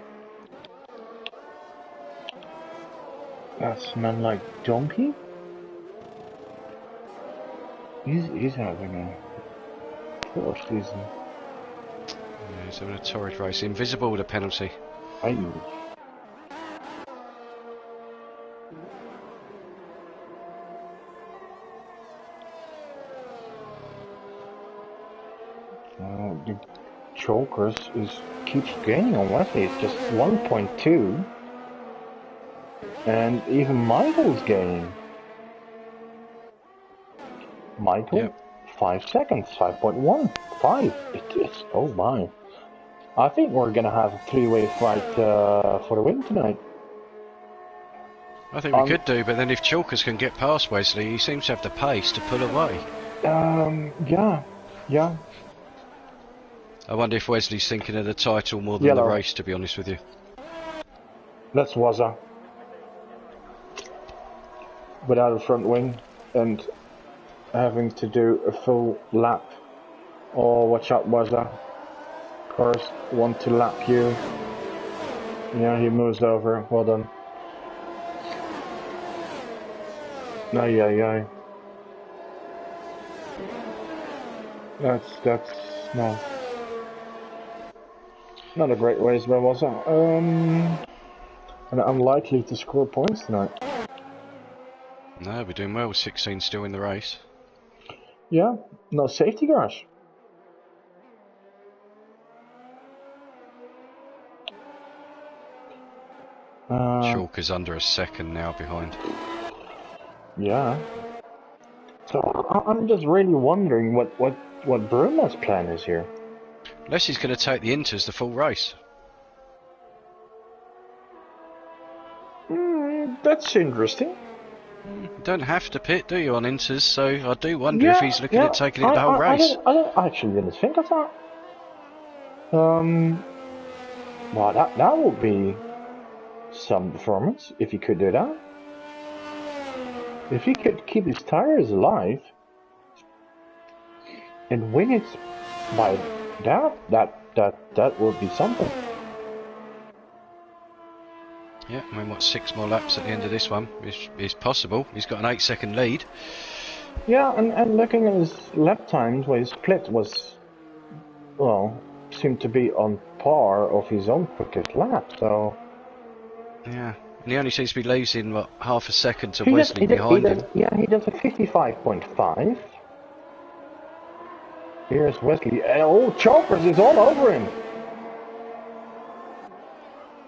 That's man like Donkey. He's having a poor season. Yeah, he's having a torrid race. Invisible with a penalty. The Chokers keeps gaining on Wesley. It's just 1.2, and even Michael's gaining. Michael, yep. 5 seconds, 5.1, 5. It's oh my! I think we're gonna have a three-way fight for the win tonight. I think we could do, but then if Chalkers can get past Wesley, he seems to have the pace to pull away. Yeah. I wonder if Wesley's thinking of the title more than the race, to be honest with you. That's Waza. Without a front wing and having to do a full lap. Oh, watch out, Waza. Of course, want to lap you. Yeah, he moves over. Well done. Yeah. That's no. Not a great race by Waza. And unlikely to score points tonight. No, we're doing well with 16 still in the race. Yeah, no safety garage. Chalker's under a second now behind. Yeah. So I'm just really wondering what Bruno's plan is here. Unless he's going to take the Inters the full race. That's interesting. You don't have to pit, do you, on Inters? So I do wonder if he's looking at taking it the whole race. I actually didn't think of that. Well, that would be some performance if he could do that. If he could keep his tires alive and win it by that would be something. Yeah, I mean, 6 more laps at the end of this one is possible. He's got an 8-second lead. Yeah, and looking at his lap times, where his split was, well, seemed to be on par of his own quickest lap, so... Yeah, And he only seems to be losing, what, half a second to He does, Wesley behind him. yeah, he does a 55.5. Here's Wesley. Oh, Chokers is all over him.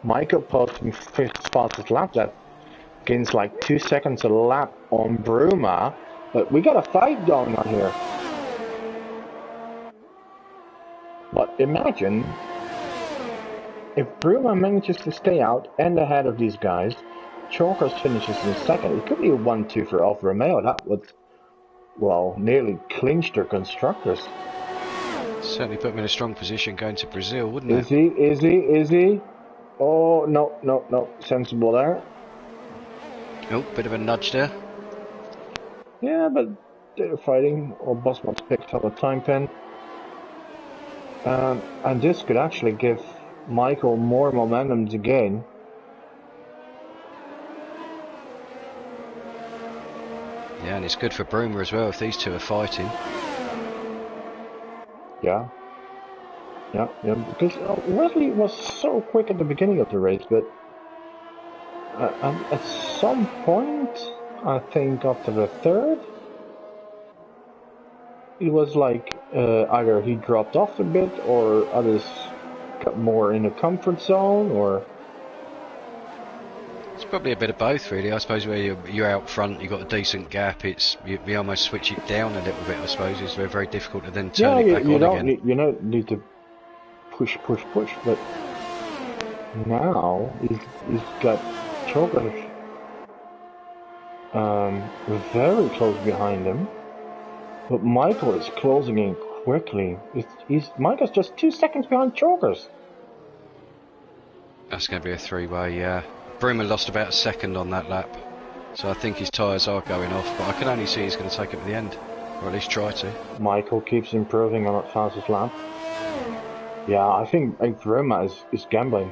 Michael posting fifth fastest lap. That gains like 2 seconds a lap on Bruma. But we got a fight going on here. But imagine if Bruma manages to stay out and ahead of these guys, Chokers finishes in second. It could be a 1-2 for Alfa Romeo. That would, well, nearly clinch their constructors. Certainly put him in a strong position going to Brazil, wouldn't it? Is he? Oh, no. Sensible there. Oh, bit of a nudge there. Yeah, but they're fighting. Or Bosman's picked up a time pen. And this could actually give Michael more momentum to gain. Yeah, and it's good for Bruma as well if these two are fighting. Yeah, because Wesley was so quick at the beginning of the race, but at some point, I think after the third, it was like either he dropped off a bit or others got more in the comfort zone, or... It's probably a bit of both, really. I suppose where you're out front, you've got a decent gap. You almost switch it down a little bit. I suppose it's very difficult to then turn it back on again. You don't need to push, but now he's got Chokers very close behind him, but Michael is closing in quickly. Michael's just 2 seconds behind Chokers. That's going to be a three-way, yeah. Bruma lost about a second on that lap, so I think his tyres are going off, but I can only see he's going to take it to the end, or at least try to. Michael keeps improving on that fastest lap. Yeah, I think Bruma is gambling.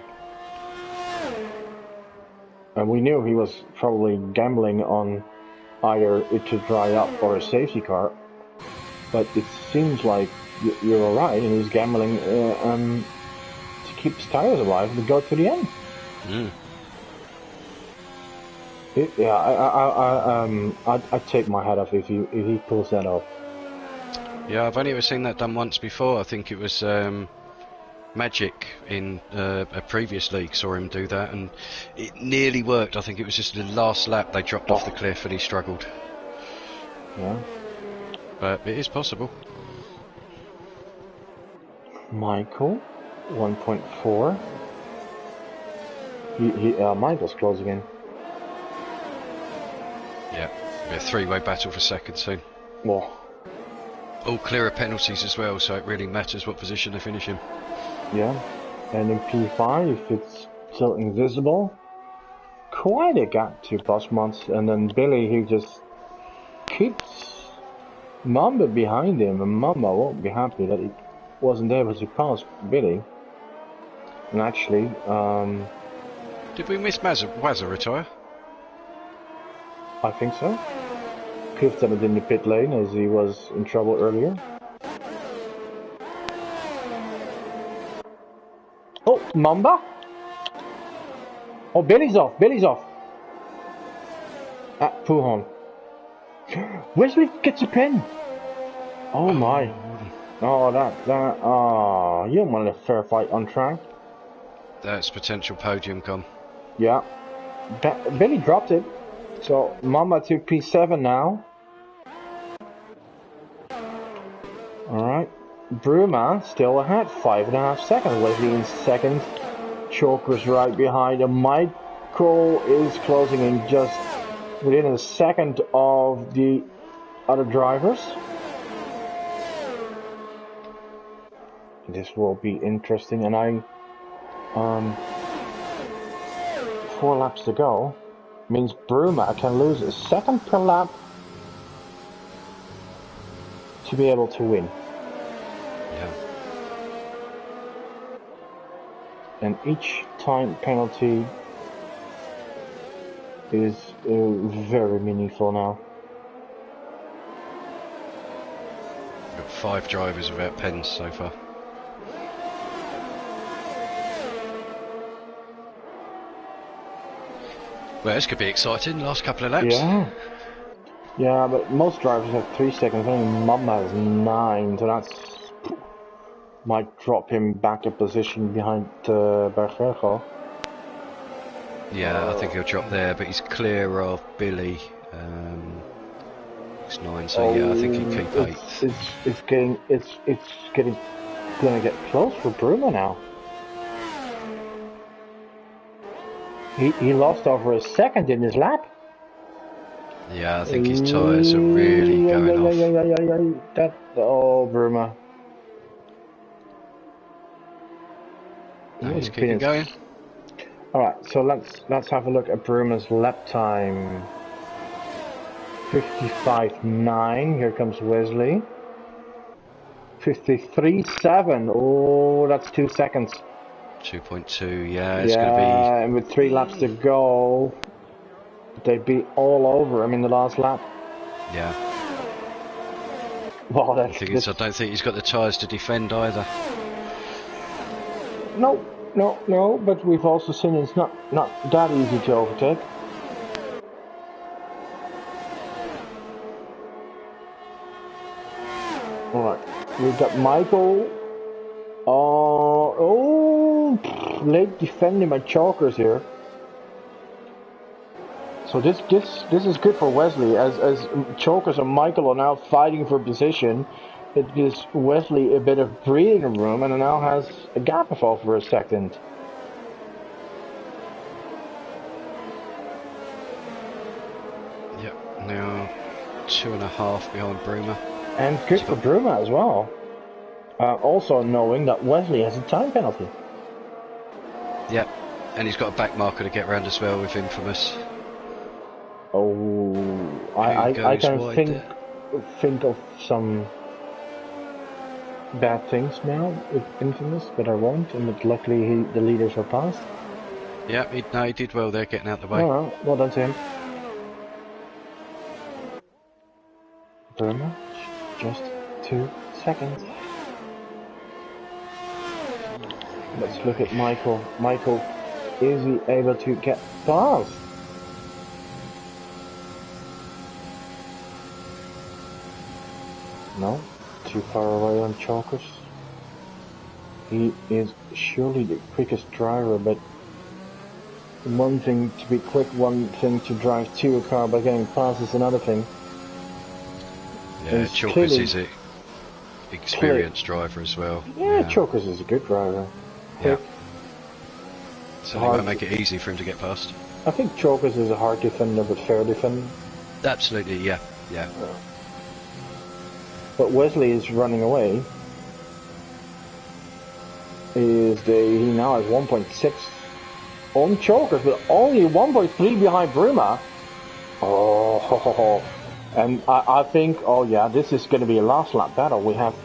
And we knew he was probably gambling on either it to dry up or a safety car. But it seems like you're right, and he's gambling to keep his tires alive and go to the end. Mm. I'd take my hat off if he pulls that off. Yeah, I've only ever seen that done once before. I think it was Magic in a previous league saw him do that, and it nearly worked. I think it was just the last lap they dropped off the cliff and he struggled. Yeah. But it is possible. Michael, 1.4. Michael's closing in. Yeah, be a three-way battle for second soon. Well, all clear of penalties as well, so it really matters what position they finish in. Yeah, and in P5 it's still invisible. Quite a gap to Bosmans, and then Billy, he just keeps Mamba behind him, and Mamba won't be happy that he wasn't able to pass Billy. And actually, did we miss Wazza retire? I think so. Could have done it in the pit lane as he was in trouble earlier. Oh, Mamba? Oh, Billy's off. Pujon. Wesley gets a pin. Oh my. Oh, you don't want a fair fight on track. That's potential podium gone. Yeah. Billy dropped it. So, Mamba to P7 now. Alright. Bruma still ahead, 5.5 seconds. Wesley in second. Chokers right behind him. Michael is closing in just within a second of the other drivers. This will be interesting, and 4 laps to go. Means Bruma can lose a second per lap to be able to win. Yeah. And each time penalty is very meaningful now. We've got 5 drivers without pens so far. Well, this could be exciting. Last couple of laps. Yeah. Yeah, but most drivers have 3 seconds. Only Mum has 9, so that's might drop him back a position behind Bergergo. Yeah, I think he'll drop there, but he's clear of Billy. It's 9, so yeah, I think he'll keep 8th. It's gonna get close for Bruma now. He lost over a second in his lap. Yeah, I think his tyres are really going off. Oh, Bruma. No, he's keeping going. Alright, so let's have a look at Bruma's lap time. 55.9. Here comes Wesley. 53.7. Oh, that's 2 seconds. 2.2. Yeah, it's going to be. And with 3 laps to go, they beat all over him in the last lap. Yeah. Well, I don't think he's got the tyres to defend either. No, but we've also seen it's not that easy to overtake. Alright, we've got Michael. Late defending by chokers here. So this is good for Wesley as chokers and Michael are now fighting for position. It gives Wesley a bit of breathing room, and now has a gap of over a second. Yep, now 2.5 behind Bruma. And good for Bruma as well. Also knowing that Wesley has a time penalty. Yep, and he's got a back marker to get round as well with Infamous. Oh, I can think of some bad things now with Infamous, but I won't. And luckily, the leaders are passed. Yeah, he did well there, getting out the way. Oh, well done to him. Burma, just 2 seconds. Let's look at Michael. Michael, is he able to get past? No, too far away on chokers. He is surely the quickest driver, but one thing to be quick, one thing to drive to a car by getting past is another thing. Yeah, Chokers is an experienced driver as well. Yeah, Chokers is a good driver. Yeah. So they won't make it easy for him to get past. I think Chokers is a hard defender, but fair defender. Absolutely, yeah. But Wesley is running away. He now has 1.6 on Chokers, but only 1.3 behind Bruma. Oh, and I think, this is going to be a last lap battle. We have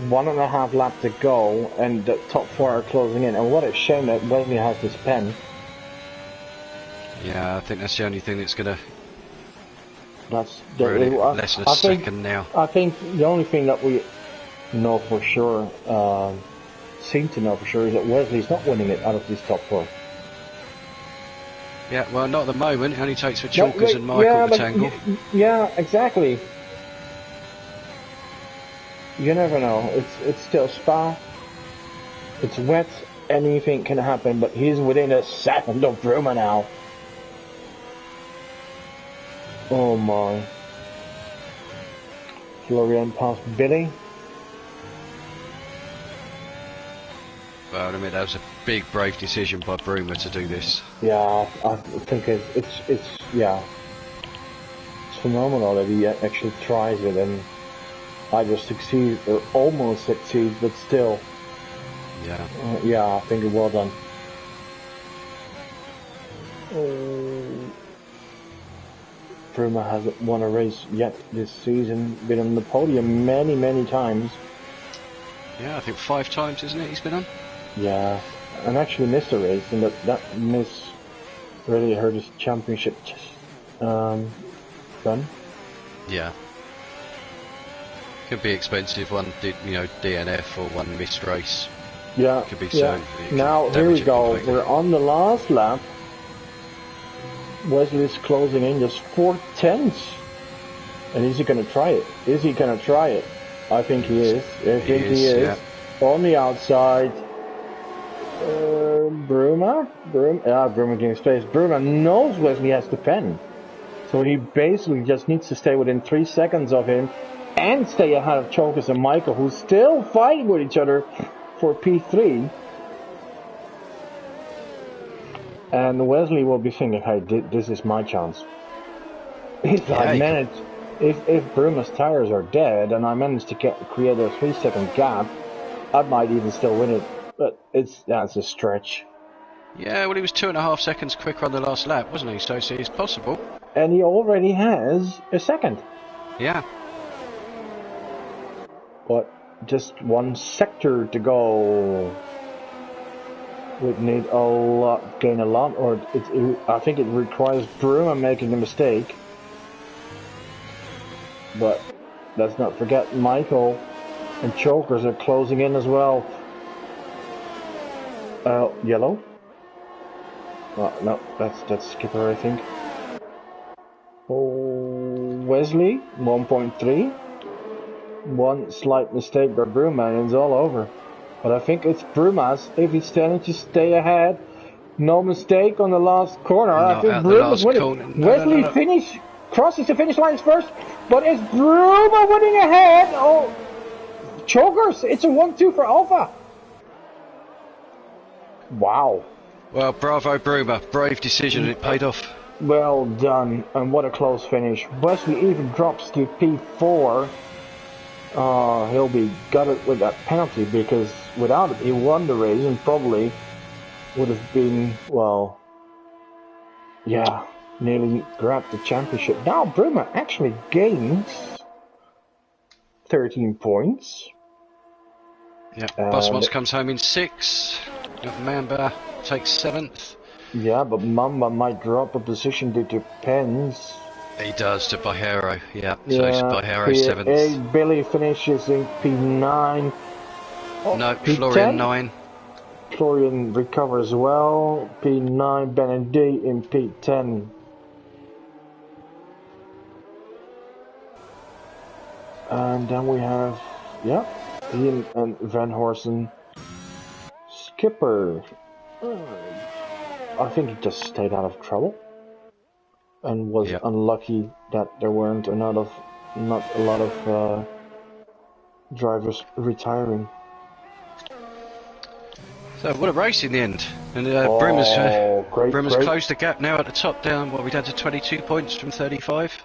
1.5 laps to go, and the top 4 are closing in. And what a shame that Wesley has this pen. Yeah, I think that's the only thing that's going to really less than a second now. I think the only thing that we know for sure, seem to know for sure, is that Wesley's not winning it out of these top 4. Yeah, well, not at the moment. It only takes for Chalkers and Michael to tangle. Yeah, exactly. You never know. It's still Spa. It's wet. Anything can happen, but he's within a second of Bruma now. Oh my. Florian past Billy. Well, I mean, that was a big, brave decision by Bruma to do this. Yeah, I think it's phenomenal that he actually tries it and either succeeds or almost succeeds, but still. Yeah. I think well done. Bruma hasn't won a race yet this season. Been on the podium many, many times. Yeah, I think 5 times, isn't it, he's been on? Yeah, and actually missed a race, and that miss really hurt his championship run. Yeah. Could be expensive, one DNF or one missed race. Yeah. Could be so. Now here we go. We're on the last lap. Wesley's closing in just 4 tenths. And is he going to try it? Is he going to try it? I think he is. I think he is. Yeah. On the outside. Bruma getting space. Bruma knows Wesley has the pen. So he basically just needs to stay within 3 seconds of him and stay ahead of Chokers and Michael, who still fighting with each other for P3. And Wesley will be thinking, hey, this is my chance. If I manage, if Bruma's tires are dead and I manage to create a 3-second gap, I might even still win it. But that's a stretch. Yeah, well, he was 2.5 seconds quicker on the last lap, wasn't he? So it's possible. And he already has a second. Yeah. But just one sector to go. Would need gain a lot, or I think it requires Bruma making a mistake. But let's not forget Michael and Chokers are closing in as well. Yellow? No, that's Skipper, I think. Oh, Wesley, 1.3. One slight mistake by Bruma and it's all over. But I think it's Bruma's, if he's standing to stay ahead. No mistake on the last corner. I think Bruma's winning. Wesley crosses the finish lines first, but it's Bruma winning ahead. Oh, Chokers, it's a 1-2 for Alpha. Wow. Well, bravo Bruma, brave decision, it paid off. Well done, and what a close finish. Wesley even drops to P4. He'll be gutted with that penalty, because without it he won the race and probably would have been, well, yeah, nearly grabbed the championship. Now Bruma actually gains 13 points. Yeah, Bosmos comes home in 6th. Mamba takes 7th. Yeah, but Mamba might drop a position due to pens. He does to Bajero, yeah. So it's Bajero 7th. Billy finishes in P9. No, P10? Florian 9. Florian recovers well. P9, Benedict in P10. And then we have, Ian and Van Horsen. Skipper. I think he just stayed out of trouble. And was unlucky that there weren't not a lot of drivers retiring. So what a race in the end! And Bruma's closed the gap now at the top. Down, we're down to 22 points from 35.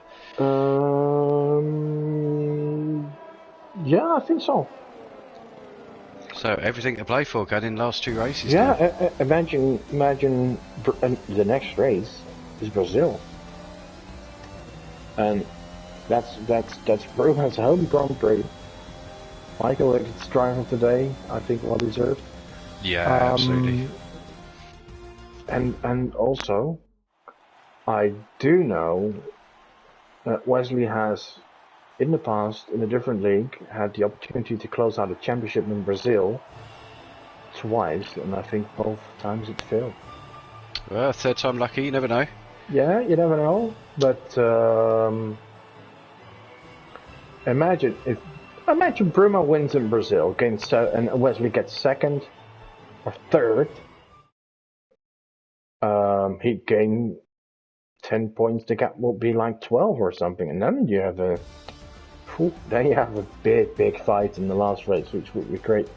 Yeah, I think so. So everything to play for going in last 2 races. Yeah, imagine the next race is Brazil. And that's Bruma's home Grand Prix. Michael is driving today, I think well deserved. Yeah, absolutely. And also, I do know that Wesley has, in the past, in a different league, had the opportunity to close out a championship in Brazil twice, and I think both times it failed. Well, 3rd time lucky, you never know. Yeah, you never know, but imagine Bruma wins in Brazil against and Wesley gets 2nd or 3rd. He'd gain 10 points. The gap will be like 12 or something, and then you have a big fight in the last race, which would be great.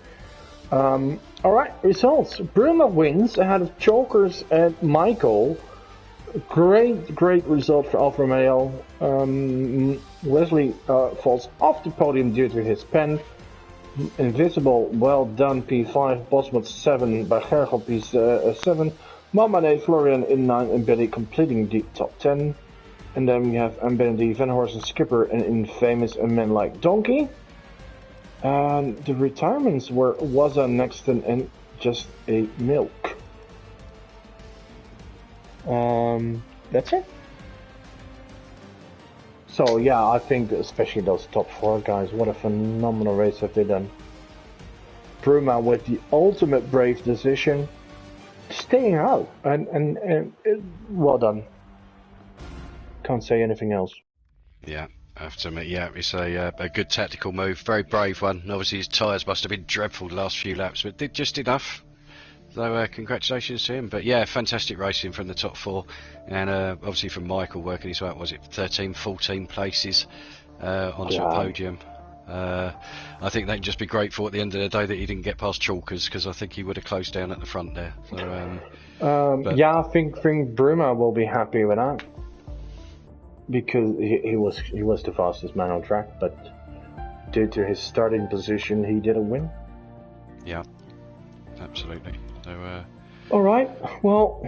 All right, results. Bruma wins ahead of Chokers and Michael. Great result for Alfa Romeo. Wesley falls off the podium due to his pen. Invisible, well done, P5. Bosmot 7, Bagergel P7. Mamane, Florian in 9, and Betty completing the top 10. And then we have Benedict, Van Horsen, Skipper, and Infamous, and Men Like Donkey. And the retirements were Waza, Nexton, and Just a Milk. That's it. So yeah, I think especially those top 4 guys, what a phenomenal race have they done. Bruma with the ultimate brave decision, staying out, and well done. Can't say anything else. Yeah, I have to admit, yeah, it's a good tactical move, very brave one. And obviously his tyres must have been dreadful the last few laps, but did just enough. So congratulations to him. But yeah, fantastic racing from the top four, and obviously from Michael working his way up, was it 13, 14 places onto a podium. I think they can just be grateful at the end of the day that he didn't get past Chalkers, because I think he would have closed down at the front there. So, yeah, I think Bruma will be happy with that, because he was the fastest man on track, but due to his starting position, he didn't win. Yeah, absolutely. So, all right. Well,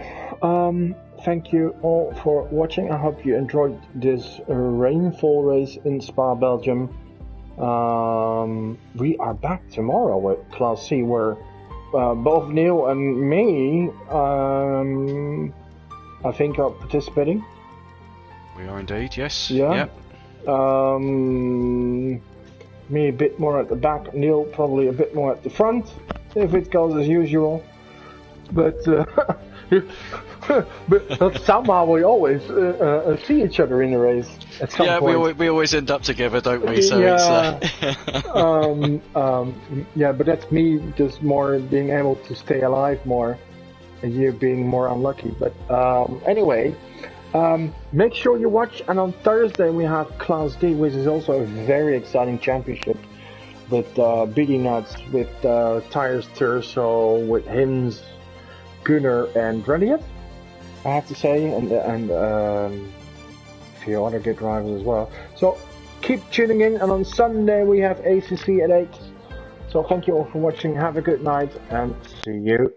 thank you all for watching. I hope you enjoyed this rainfall race in Spa, Belgium. We are back tomorrow with Class C, where both Neil and me, I think, are participating. we are indeed, yes. Yeah. Yep. Me a bit more at the back, Neil probably a bit more at the front, if it goes as usual. But but somehow we always see each other in the race at some point. we always end up together, don't we? So yeah. It's, yeah, but that's me just more being able to stay alive more, and you being more unlucky. But anyway, make sure you watch. And on Thursday we have Class D, which is also a very exciting championship with BD Nuts, with Tires Turso, with Hims, Gunnar and Rediet, I have to say, and a few other good drivers as well. So keep tuning in, and on Sunday we have ACC at 8. So thank you all for watching, have a good night, and see you